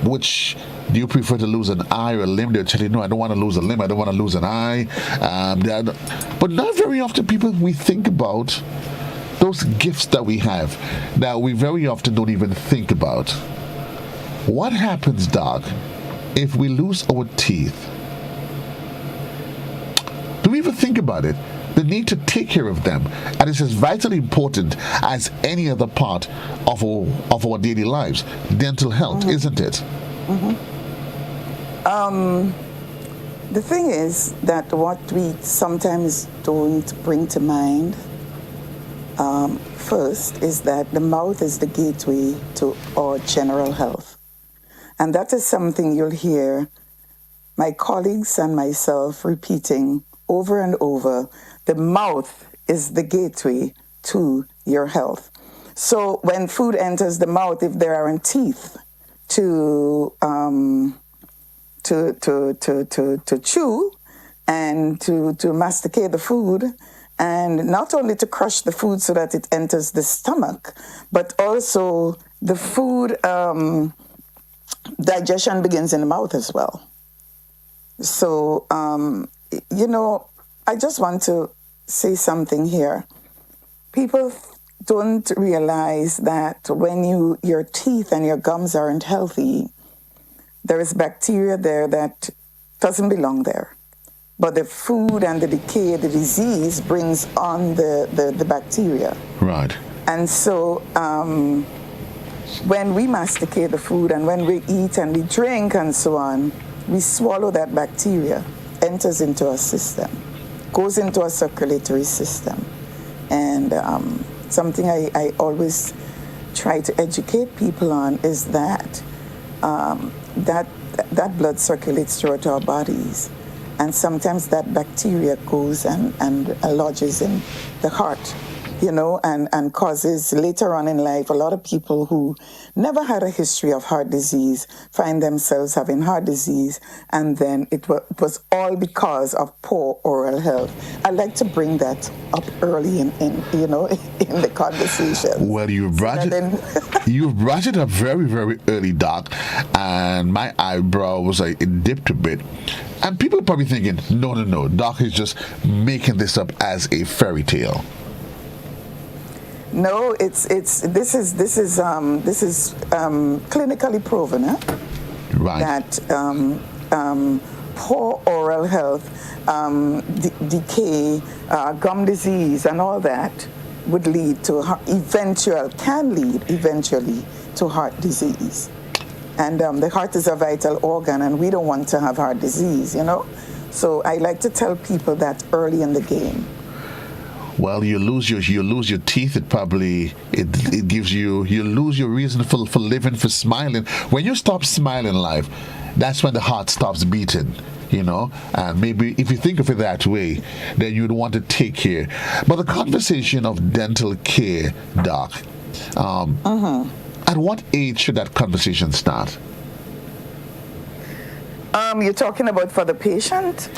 which do you prefer to lose, an eye or a limb, they'll tell you, no, I don't want to lose a limb. I don't want to lose an eye. But not very often we think about those gifts that we have that we very often don't even think about. What happens, Doc, if we lose our teeth? Do we even think about it? The need to take care of them, and it's as vitally important as any other part of our daily lives. Dental health, isn't it? The thing is that what we sometimes don't bring to mind first is that the mouth is the gateway to our general health. And that is something you'll hear my colleagues and myself repeating over and over. The mouth is the gateway to your health. So when food enters the mouth, if there aren't teeth to chew and to masticate the food, and not only to crush the food so that it enters the stomach, but also the food digestion begins in the mouth as well. So, I just want to say something here. People don't realize that when your teeth and your gums aren't healthy, there is bacteria there that doesn't belong there. But the food and the decay, the disease brings on the bacteria. Right. And so when we masticate the food and when we eat and we drink and so on, we swallow that bacteria, enters into our system, goes into our circulatory system. And something I always try to educate people on is that that blood circulates throughout our bodies. And sometimes that bacteria goes and lodges in the heart, and causes later on in life, a lot of people who never had a history of heart disease find themselves having heart disease, and then it was all because of poor oral health. I like to bring that up early in the conversation. Well, you've brought it up very, very early, Doc, and my eyebrow was it dipped a bit. And people are probably thinking, no, Doc is just making this up as a fairy tale. No, this is clinically proven, right? That poor oral health, decay, gum disease, and all that would lead to can lead eventually to heart disease. And the heart is a vital organ, and we don't want to have heart disease, So I like to tell people that early in the game. Well, you lose your teeth. It gives you lose your reason for living, for smiling. When you stop smiling in life, that's when the heart stops beating. And maybe if you think of it that way, then you'd want to take care. But the conversation of dental care, Doc, at what age should that conversation start? You're talking about for the patient?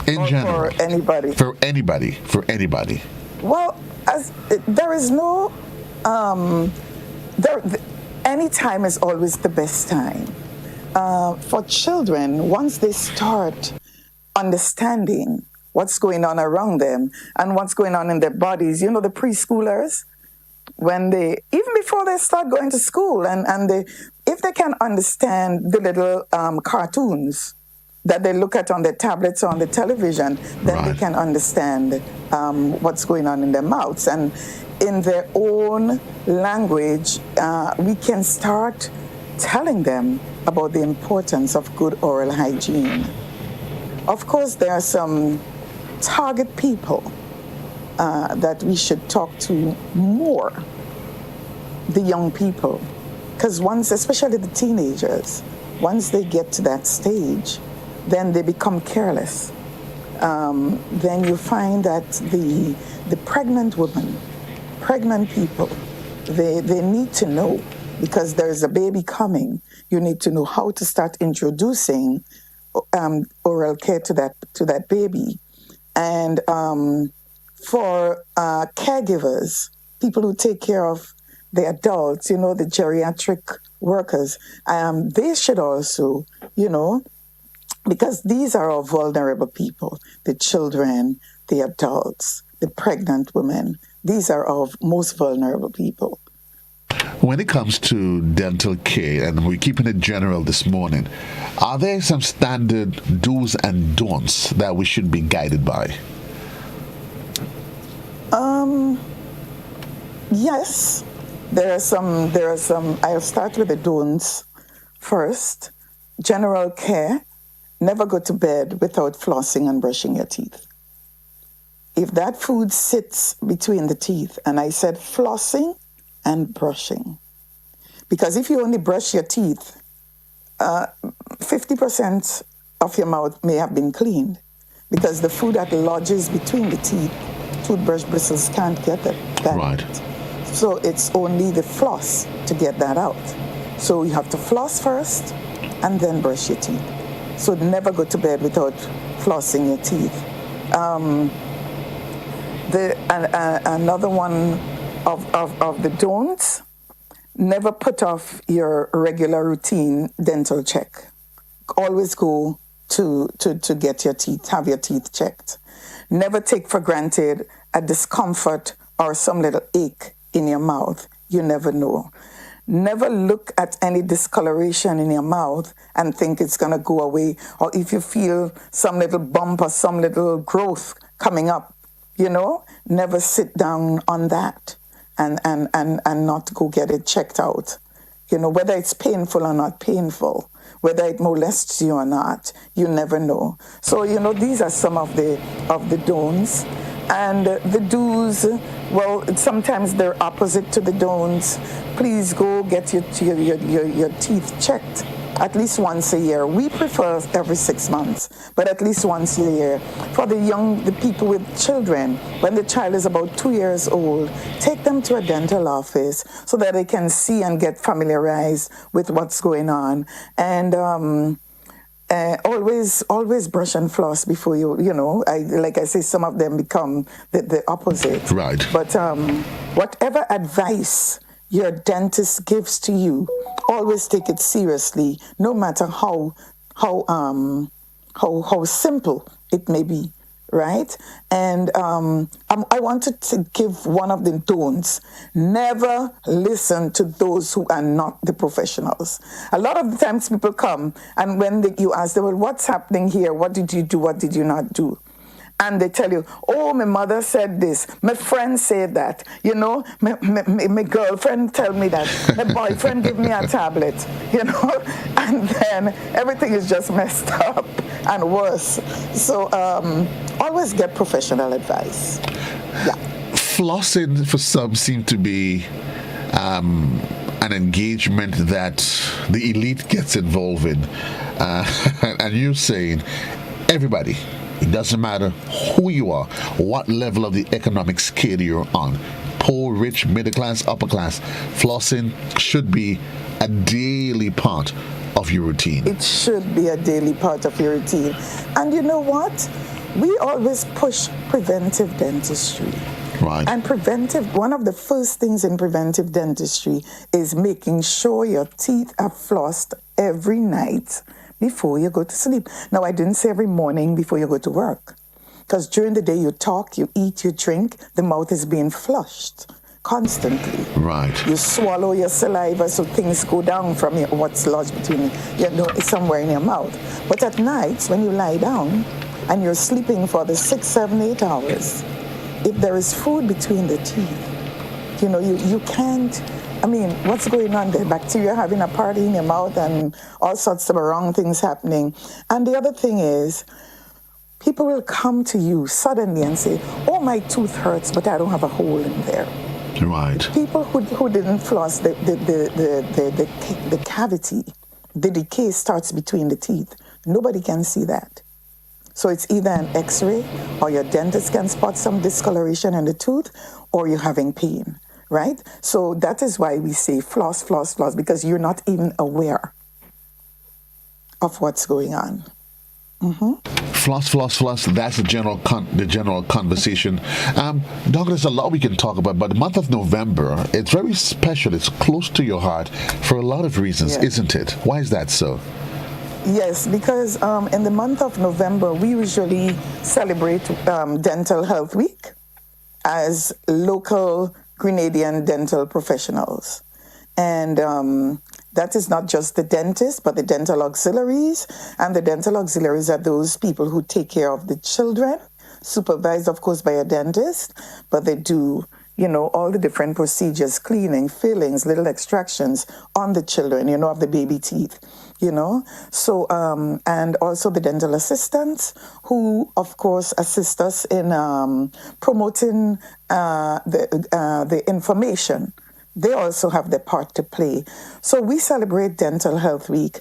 In general. For anybody? For anybody. Well, there is no... any time is always the best time. For children, once they start understanding what's going on around them and what's going on in their bodies, the preschoolers, even before they start going to school, if they can understand the little cartoons that they look at on their tablets or on the television, then they can understand what's going on in their mouths. And in their own language, we can start telling them about the importance of good oral hygiene. Of course, there are some target people that we should talk to more, the young people. Because especially the teenagers, once they get to that stage, then they become careless. Then you find that the pregnant women, pregnant people, they need to know, because there's a baby coming. You need to know how to start introducing oral care to that baby. And for caregivers, people who take care of the adults, the geriatric workers, they should also, because these are all vulnerable people, the children, the adults, the pregnant women, these are all most vulnerable people. When it comes to dental care, and we're keeping it general this morning, are there some standard do's and don'ts that we should be guided by? Yes, there are some. I'll start with the don'ts first. General care: never go to bed without flossing and brushing your teeth. If that food sits between the teeth, and I said flossing and brushing, because if you only brush your teeth, 50% of your mouth may have been cleaned, because the food that lodges between the teeth, toothbrush bristles can't get that. Right. So it's only the floss to get that out. So you have to floss first and then brush your teeth. So never go to bed without flossing your teeth. Another one of the don'ts: never put off your regular routine dental check. Always go to get your teeth, have your teeth checked. Never take for granted a discomfort or some little ache in your mouth, you never know. Never look at any discoloration in your mouth and think it's going to go away. Or if you feel some little bump or some little growth coming up, never sit down on that and not go get it checked out. Whether it's painful or not painful, whether it molests you or not, you never know. So, these are some of the don'ts. And the do's, well, sometimes they're opposite to the don'ts. Please go get your teeth checked at least once a year. We prefer every 6 months, but at least once a year. For the people with children, when the child is about 2 years old, take them to a dental office so that they can see and get familiarized with what's going on. And always brush and floss before like I say, some of them become the opposite. Right. But whatever advice your dentist gives to you, always take it seriously, no matter how simple it may be, right? And I wanted to give one of the don'ts. Never listen to those who are not the professionals. A lot of the times people come, and when you ask them, well, what's happening here? What did you do? What did you not do? And they tell you, oh, my mother said this, my friend said that, my girlfriend tell me that, my boyfriend give me a tablet, and then everything is just messed up and worse. So always get professional advice. Yeah. Flossing for some seem to be an engagement that the elite gets involved in. And you're saying everybody, it doesn't matter who you are, what level of the economic scale you're on, poor, rich, middle class, upper class, flossing should be a daily part of your routine. It should be a daily part of your routine. And you know what? We always push preventive dentistry. Right. And one of the first things in preventive dentistry is making sure your teeth are flossed every night before you go to sleep. Now, I didn't say every morning before you go to work, because during the day you talk, you eat, you drink, the mouth is being flushed constantly. Right. You swallow your saliva so things go down from what's lodged between somewhere in your mouth. But at night, when you lie down and you're sleeping for the 6, 7, 8 hours, if there is food between the teeth, you can't. I mean, what's going on there? Bacteria having a party in your mouth and all sorts of wrong things happening. And the other thing is, people will come to you suddenly and say, oh, my tooth hurts, but I don't have a hole in there. Right. People who didn't floss, the cavity, the decay starts between the teeth. Nobody can see that. So it's either an x-ray or your dentist can spot some discoloration in the tooth, or you're having pain. Right? So that is why we say floss, floss, floss, because you're not even aware of what's going on. Mm-hmm. Floss, floss, floss. That's the general conversation. Doctor, there's a lot we can talk about, but the month of November, it's very special. It's close to your heart for a lot of reasons, isn't it? Why is that so? Yes, because in the month of November, we usually celebrate Dental Health Week as local Grenadian dental professionals. And that is not just the dentists, but the dental auxiliaries. And the dental auxiliaries are those people who take care of the children, supervised, of course, by a dentist, but they do, all the different procedures, cleaning, fillings, little extractions on the children, of the baby teeth. So, and also the dental assistants who, of course, assist us in promoting the information. They also have their part to play. So we celebrate Dental Health Week.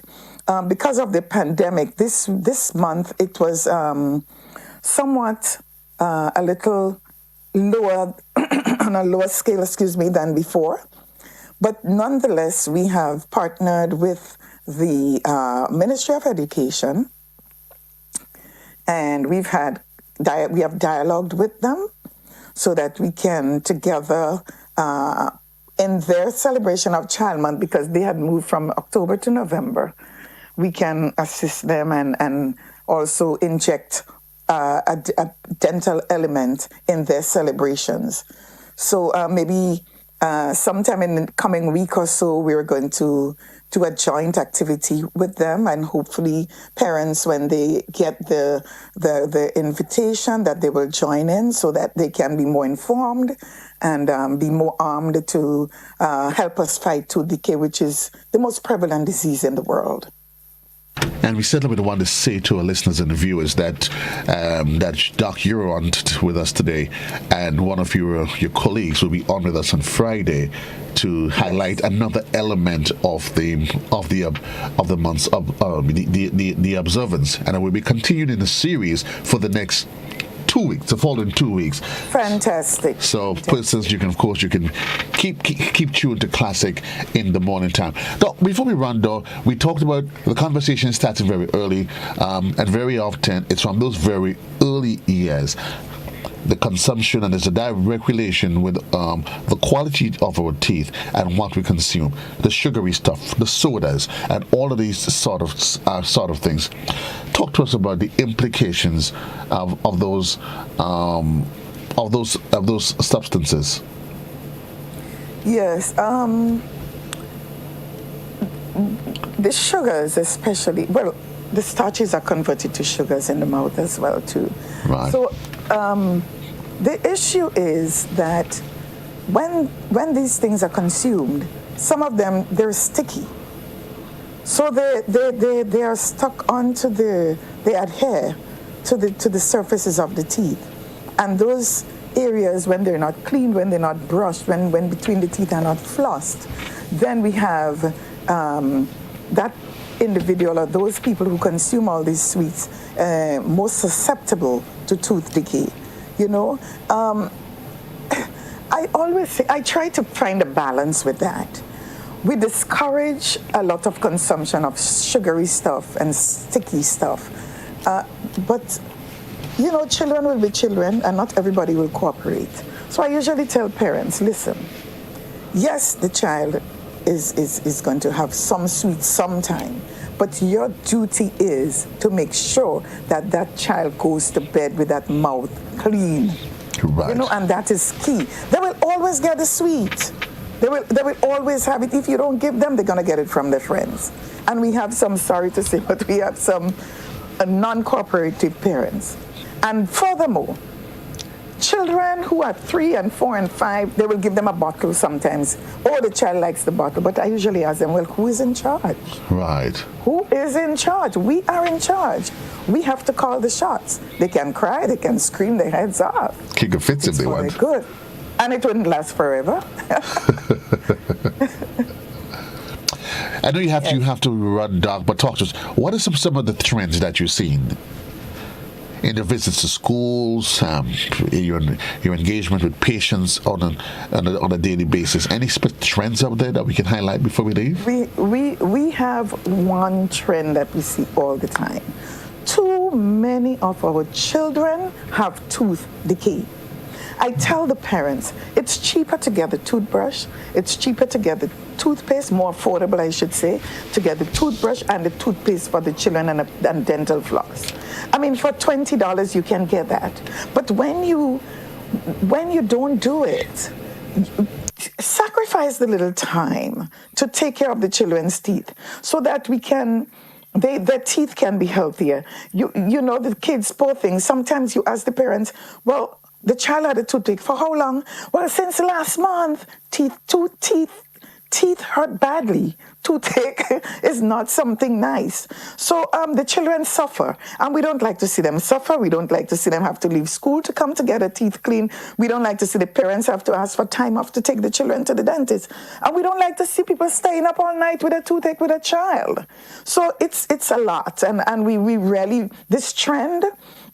Because of the pandemic, this month it was somewhat a little lower, on a lower scale, than before. But nonetheless, we have partnered with the Ministry of Education, and we have dialogued with them so that we can together in their celebration of Child Month, because they had moved from October to November, we can assist them and also inject a dental element in their celebrations. So maybe sometime in the coming week or so, we're going to do a joint activity with them, and hopefully parents, when they get the invitation, that they will join in so that they can be more informed and be more armed to help us fight tooth decay, which is the most prevalent disease in the world. And we certainly would want to say to our listeners and viewers that Doc, you're on with us today, and one of your colleagues will be on with us on Friday to highlight another element of the months of the observance, and we'll be continuing the series for the next 2 weeks, the following 2 weeks. Fantastic. So, persons, you can keep tuned to Classic in the morning time. Now, before we run, though, we talked about the conversation starting very early, and very often it's from those very early years. The consumption, and there's a direct relation with the quality of our teeth and what we consume, the sugary stuff, the sodas, and all of these sort of things. Talk to us about the implications of those substances. Yes, the sugars, especially. Well, the starches are converted to sugars in the mouth as well too. Right. So the issue is that when these things are consumed, some of them, they're sticky. So they are stuck onto they adhere to the surfaces of the teeth. And those areas, when they're not cleaned, when they're not brushed, when between the teeth are not flossed, then we have that individual or those people who consume all these sweets most susceptible to tooth decay. You know, I always say, I try to find a balance with that. We discourage a lot of consumption of sugary stuff and sticky stuff, but you know, children will be children, and not everybody will cooperate. So I usually tell parents, listen, yes, the child is going to have some sweets sometime, but your duty is to make sure that that child goes to bed with that mouth clean. Right. You know, and that is key. They will always get a sweet. They will always have it. If you don't give them, they're going to get it from their friends. And we have some, sorry to say, but we have some non-cooperative parents. And furthermore, children who are 3 and 4 and 5, they will give them a bottle sometimes. Oh, the child likes the bottle. But I usually ask them, well, who is in charge? Right. Who is in charge? We are in charge. We have to call the shots. They can cry, they can scream their heads off. Kick a fits if they want. Good. And it wouldn't last forever. I know you have to run, Doc, but talk to us. What are some of the trends that you're seeing in the visits to schools, your engagement with patients on a daily basis? Any trends out there that we can highlight before we leave? We have one trend that we see all the time. Too many of our children have tooth decay. I tell the parents, it's cheaper to get the toothbrush, it's cheaper to get the toothpaste, more affordable I should say, to get the toothbrush and the toothpaste for the children and dental floss. I mean, for $20 you can get that. But when you don't do it, sacrifice the little time to take care of the children's teeth so that their teeth can be healthier. You know, the kids, poor things, sometimes you ask the parents, well, the child had a toothache for how long? Well, since last month. Teeth hurt badly. Toothache is not something nice. So the children suffer, and we don't like to see them suffer. We don't like to see them have to leave school to come to get their teeth clean. We don't like to see the parents have to ask for time off to take the children to the dentist. And we don't like to see people staying up all night with a toothache with a child. So it's a lot, and we really, this trend.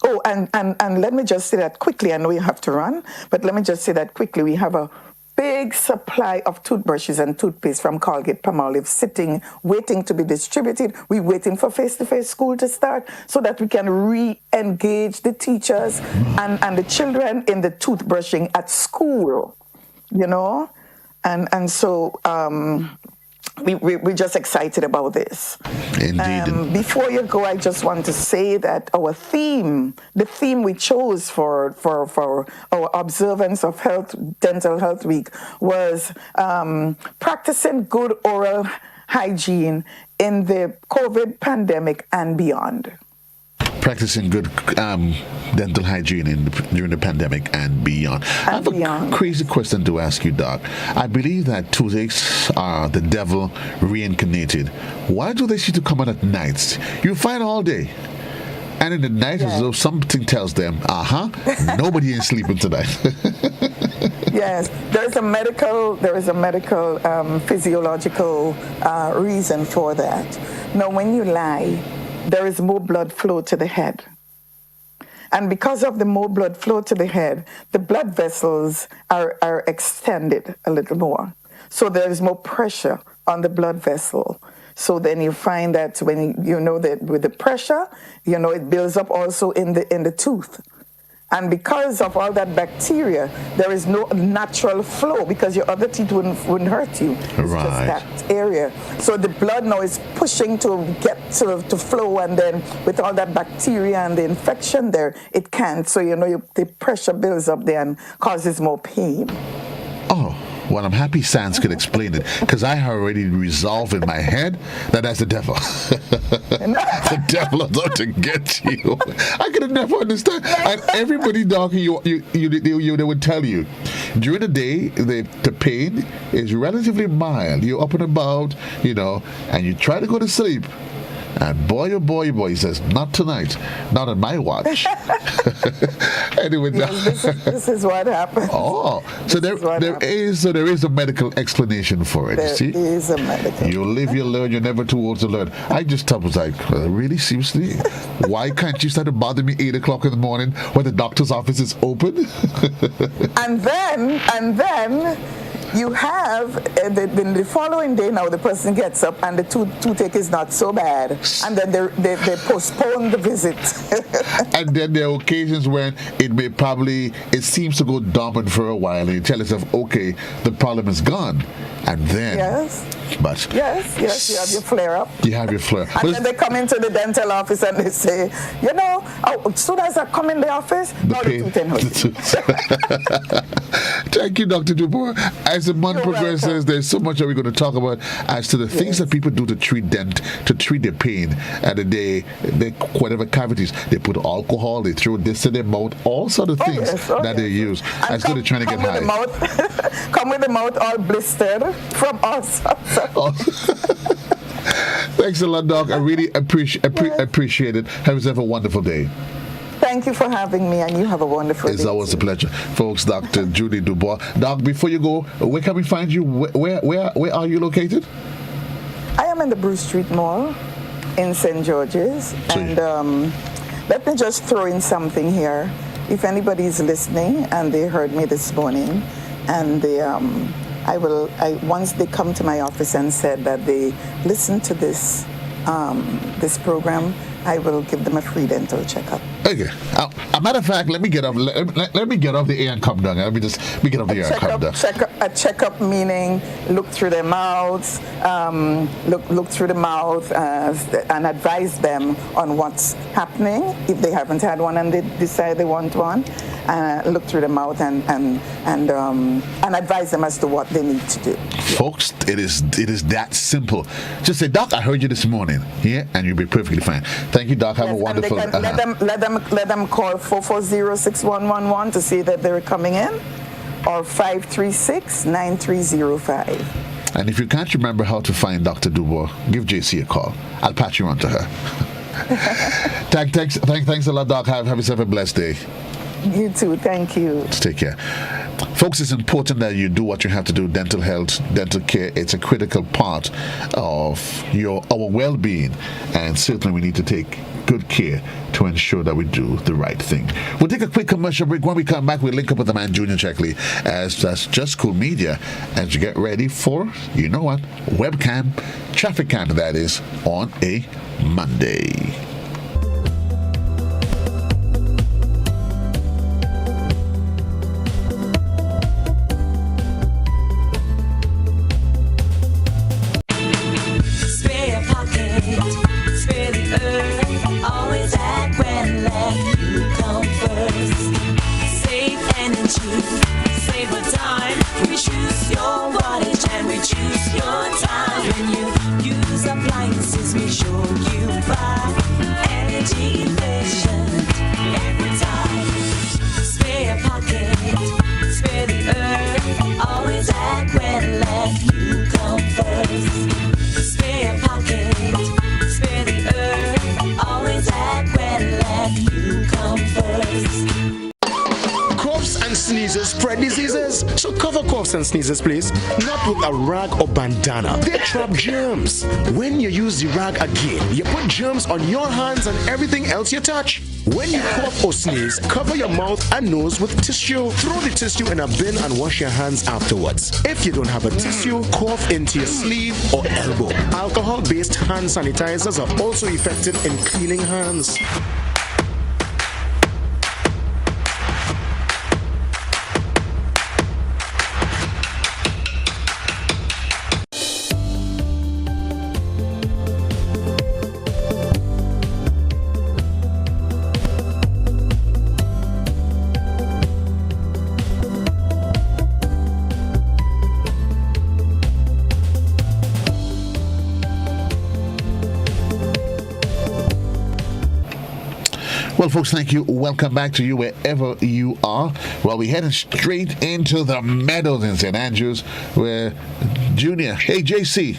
Oh, and let me just say that quickly. I know you have to run, but let me just say that quickly. We have a big supply of toothbrushes and toothpaste from Colgate-Palmolive sitting, waiting to be distributed. We're waiting for face-to-face school to start so that we can re-engage the teachers and the children in the toothbrushing at school, you know? And so we're just excited about this. Indeed. Before you go, I just want to say that our theme, the theme we chose for our observance of Dental Health Week was practicing good oral hygiene in the COVID pandemic and beyond. Practicing good dental hygiene during the pandemic and beyond. I have a crazy question to ask you, Doc. I believe that toothaches are the devil reincarnated. Why do they seem to come out at nights? You fight all day, and in the night, as though something tells them, nobody is sleeping tonight. Yes, there is a medical physiological reason for that. Now, when you lie, there is more blood flow to the head. And because of the more blood flow to the head, the blood vessels are extended a little more. So there is more pressure on the blood vessel. So then you find that when you know that with the pressure, it builds up also in the tooth. And because of all that bacteria, there is no natural flow because your other teeth wouldn't hurt you. It's just that area. So the blood now is pushing to get to flow, and then with all that bacteria and the infection there, it can't. So the pressure builds up there and causes more pain. Oh. Well, I'm happy Sans could explain it, because I already resolved in my head that's the devil. The devil is out to get you. I could have never understand. And everybody, Doc, they would tell you, during the day, the pain is relatively mild. You're up and about, and you try to go to sleep. And boy, oh boy, he says, not tonight, not on my watch. Anyway, yes, this is what happened. Oh, so there is a medical explanation for it. There you see, there is a medical. You live, you learn. You're never too old to learn. I just was like, really, seriously? Why can't you start to bother me 8 o'clock in the morning when the doctor's office is open? and then. You have, the following day now, the person gets up and the toothache is not so bad. And then they postpone the visit. And then there are occasions when it seems to go dormant for a while, and you tell yourself, okay, the problem is gone. And then... Yes. But... Yes, you have your flare-up. You have your flare. And then they come into the dental office and they say, as soon as I come in the office, the tooth. Thank you, Dr. Dubois. As the month progresses, there's so much that we're going to talk about as to the things that people do to treat their pain. And they whatever cavities, they put alcohol, they throw this in their mouth, all sort of things that they use. As good as trying to get high. Come with the mouth all blistered from us. Thanks a lot, Doc. I really appreciate it. Have yourself a wonderful day. Thank you for having me, and you have a wonderful day. It's always a pleasure. Folks, Dr. Judy Dubois. Doc, before you go, where can we find you? Where are you located? I am in the Bruce Street Mall in St. George's. And let me just throw in something here. If anybody is listening and they heard me this morning, and once they come to my office and said that they listened to this program, I will give them a free dental checkup. Okay. A matter of fact, let me get off. Let me get off the air and come down. Let me get off the air and come down. A checkup meaning look through their mouths, look through the mouth, and advise them on what's happening if they haven't had one and they decide they want one. Look through the mouth and advise them as to what they need to do. Folks, it is that simple. Just say, Doc, I heard you this morning. Yeah, and you'll be perfectly fine. Thank you, Doc. Have a wonderful. Let them call 440-6111 to see that they're coming in, or 536-9305. And if you can't remember how to find Dr. Dubois, give JC a call. I'll patch you on to her. Thanks a lot, Doc. Have yourself a blessed day. You too. Thank you. Take care. Folks, it's important that you do what you have to do. Dental health, dental care, it's a critical part of our well-being. And certainly we need to take good care to ensure that we do the right thing. We'll take a quick commercial break. When we come back, we'll link up with the man, Junior Checkley, as that's Just Cool Media, as you get ready for, webcam, traffic cam, that is, on a Monday. always at Grenada. You come first. Safe and in tune, save a time. We choose your wattage and we choose your time. When you use appliances, make sure you buy energy efficient every time. Spare a pocket, spare the earth. Always at Grenada. You come first. Spare a pocket, spare the earth. Always at Grenada. You come first. Coughs and sneezes spread diseases, so cover coughs and sneezes, please. Not with a rag or bandana. They trap germs. When you use the rag again, you put germs on your hands and everything else you touch. When you cough or sneeze, cover your mouth and nose with tissue. Throw the tissue in a bin and wash your hands afterwards. If you don't have a tissue, cough into your sleeve or elbow. Alcohol-based hand sanitizers are also effective in cleaning hands. Well, folks, thank you. Welcome back to you wherever you are. Well, we're heading straight into the Meadows in St. Andrews, where Junior, hey, JC.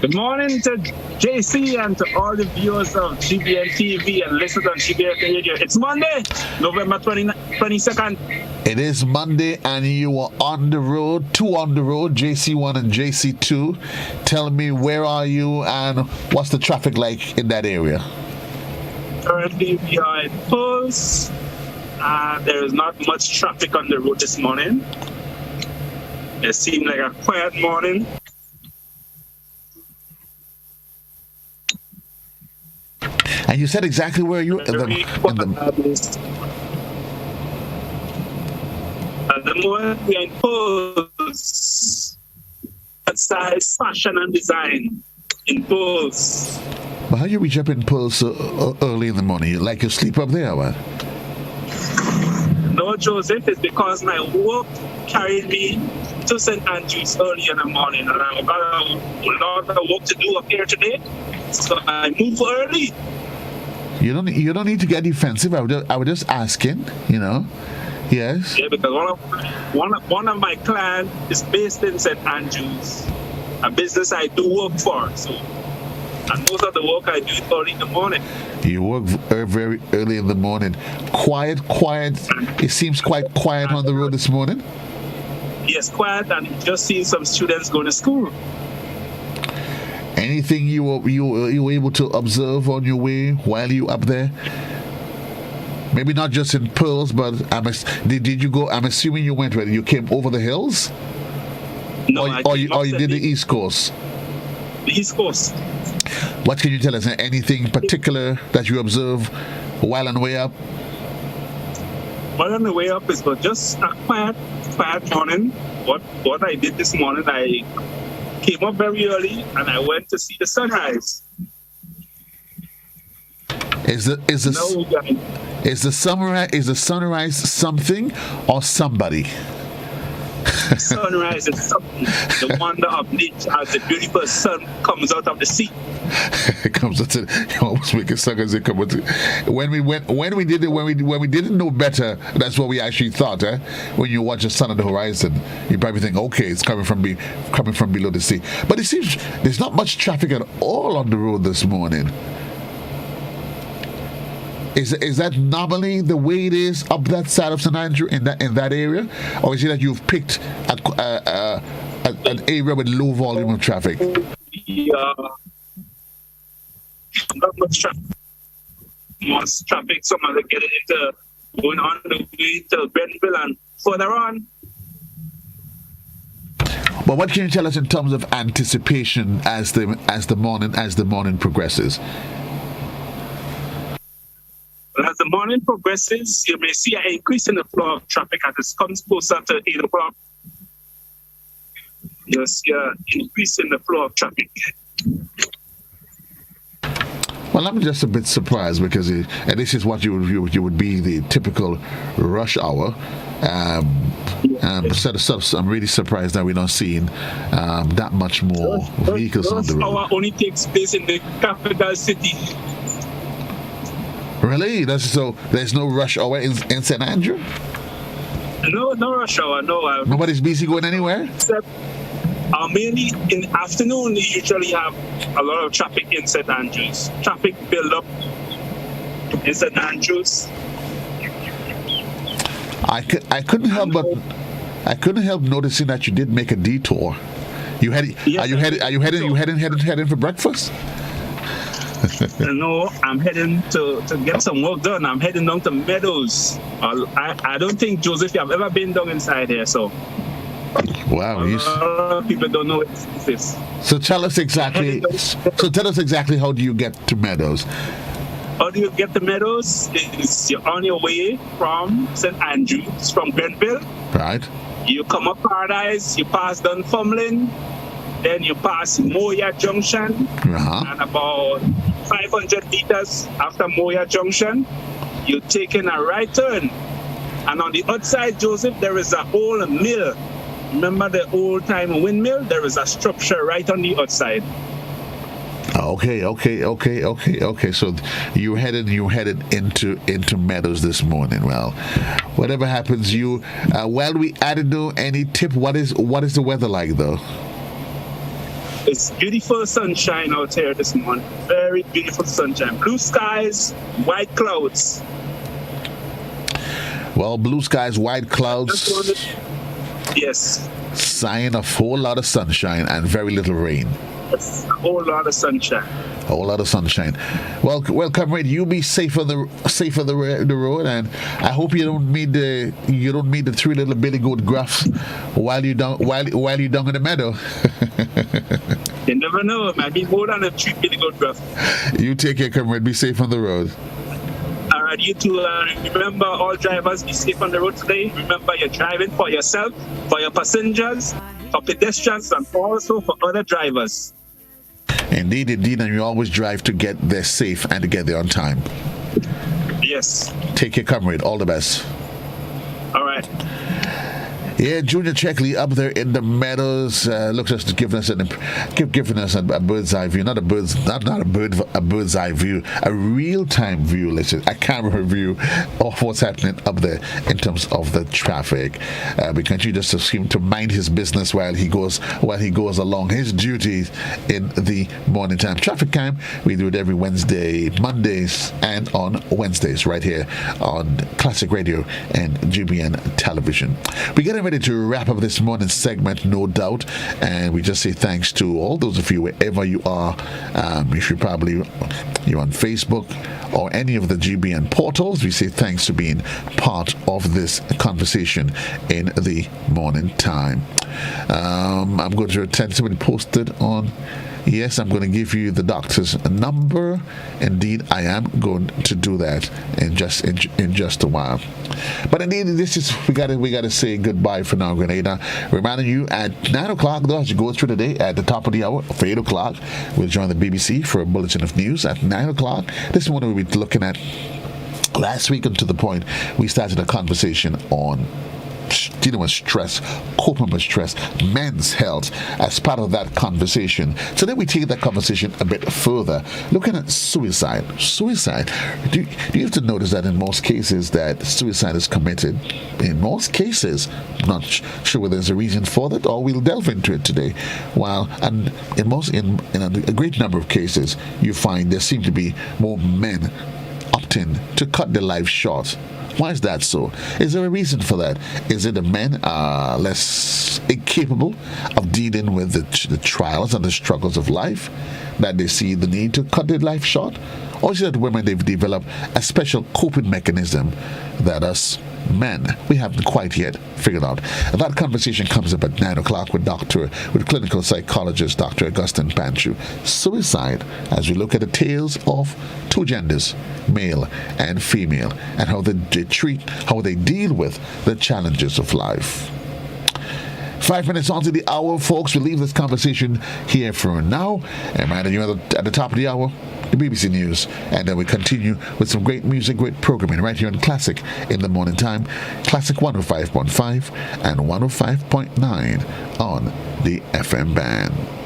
Good morning to JC and to all the viewers of GBN TV and listeners on GBN Radio. It's Monday, November 22nd. It is Monday, and you are on the road, JC1 and JC2. Tell me, where are you and what's the traffic like in that area? Currently, we are in Bois. There is not much traffic on the road this morning. It seemed like a quiet morning. And you said exactly where you At the moment, we are in Bois. Size, fashion, and design in Bois. Well, how you reach up in Pearl so early in the morning? You like you sleep up there, what? No, Joseph, it's because my work carried me to St. Andrews early in the morning, and I've got a lot of work to do up here today, so I move early. You don't need to get defensive. I was just asking, you know. Yes. Yeah, because one of my clients is based in St. Andrews, a business I do work for. So, and most of the work I do early in the morning. You work very early in the morning. Quiet. It seems quite quiet on the road this morning. Yes, quiet, and just seeing some students going to school. Anything you were able to observe on your way while you up there? Maybe not just in Pearls, but did you go? I'm assuming you went where you came over the hills. No, or you did the East Coast. The East Coast. What can you tell us? Anything particular that you observe while on the way up? While on the way up is just a quiet morning. What I did this morning, I came up very early and I went to see the sunrise. Is the sunrise something or somebody? Sunrise is something. The wonder of nature as the beautiful sun comes out of the sea. It comes out. You almost make it sound as it comes. When we didn't know better, that's what we actually thought. When you watch the sun on the horizon, you probably think, okay, it's coming from below the sea. But it seems there's not much traffic at all on the road this morning. Is that normally the way it is up that side of St. Andrew in that area, or is it that you've picked an area with low volume of traffic? Yeah, not much traffic. Most traffic. Some of them get into going on the way to Benville and further on. But what can you tell us in terms of anticipation as the morning progresses? Well, as the morning progresses, you may see an increase in the flow of traffic as it comes closer to 8 o'clock. You'll see an increase in the flow of traffic. Well, I'm just a bit surprised because and this is what you would be the typical rush hour. So I'm really surprised that we're not seeing that much more vehicles on the road. Rush hour only takes place in the capital city. Really? So there's no rush hour in St. Andrew? No rush hour. No. Nobody's busy going anywhere? Except mainly in the afternoon, they usually have a lot of traffic in St. Andrews. Traffic build up in St. Andrews. I couldn't help noticing that you did make a detour. Are you heading for breakfast? No, I'm heading to get some work done. I'm heading down to Meadows. I don't think, Joseph, you have ever been down inside here, so. Wow, a lot of people don't know what this is. So tell us exactly how do you get to Meadows? How do you get to Meadows? You're on your way from St. Andrews, from Grenville. Right. You come up Paradise, you pass Dunfermline, then you pass Moya Junction, and about 500 meters after Moya Junction, you're taking a right turn. And on the outside, Joseph, there is a old mill. Remember the old-time windmill? There is a structure right on the outside. Okay. So you headed into Meadows this morning. Well, whatever happens, while we added though, any tip? What is the weather like though? It's beautiful sunshine out here this morning. Very beautiful sunshine. Blue skies, white clouds. Well, blue skies, white clouds. Yes. Sign a whole lot of sunshine and very little rain. Yes, a whole lot of sunshine. A whole lot of sunshine. Well, comrade, you be safe on the road, and I hope you don't meet the three little billy goat gruffs while you down in the meadow. You never know. It might be more than a 3 billy goat gruff. You take care, comrade. Be safe on the road. All right, you too. Remember, all drivers, be safe on the road today. Remember, you're driving for yourself, for your passengers, for pedestrians, and also for other drivers. Indeed, and you always drive to get there safe and to get there on time. Yes. Take care, comrade. All the best. All right. Yeah, Junior Checkley up there in the Meadows looks us giving us a bird's eye view, not a bird's eye view, a real time view, a camera view of what's happening up there in terms of the traffic. We continue just to seem to mind his business while he goes along his duties in the morning time. Traffic Cam, we do it every Wednesday, Mondays, and on Wednesdays right here on Classic Radio and GBN Television. We get ready to wrap up this morning's segment, no doubt, and we just say thanks to all those of you wherever you are. If you're on Facebook or any of the GBN portals, we say thanks for being part of this conversation in the morning time. I'm going to attend. Somebody posted on. Yes, I'm going to give you the doctor's number. Indeed, I am going to do that in just a while. But indeed, this is we got to say goodbye for now, Grenada. Reminding you at 9 o'clock, though, as you go through the day, at the top of the hour, for 8 o'clock, we'll join the BBC for a bulletin of news. At 9 o'clock, this morning we'll be looking at last week, and to the point, we started a conversation on dealing with stress, coping with stress, men's health as part of that conversation. So then we take that conversation a bit further, looking at suicide. Do you have to notice that in most cases that suicide is committed? In most cases, I'm not sure whether there's a reason for that, or we'll delve into it today. And in a great number of cases, you find there seem to be more men opting to cut their life short. Why is that so? Is there a reason for that? Is it the men are less incapable of dealing with the trials and the struggles of life that they see the need to cut their life short? Or is it that women, they've developed a special coping mechanism that us men, we haven't quite yet figured out? And that conversation comes up at 9 o'clock with clinical psychologist Dr. Augustine Panchu. Suicide, as we look at the tales of two genders, male and female, and how they deal with the challenges of life. 5 minutes on to the hour, folks. We leave this conversation here for now. And reminding you at the top of the hour, the BBC News, and then we continue with some great music, great programming right here on Classic in the morning time. Classic 105.5 and 105.9 on the FM band.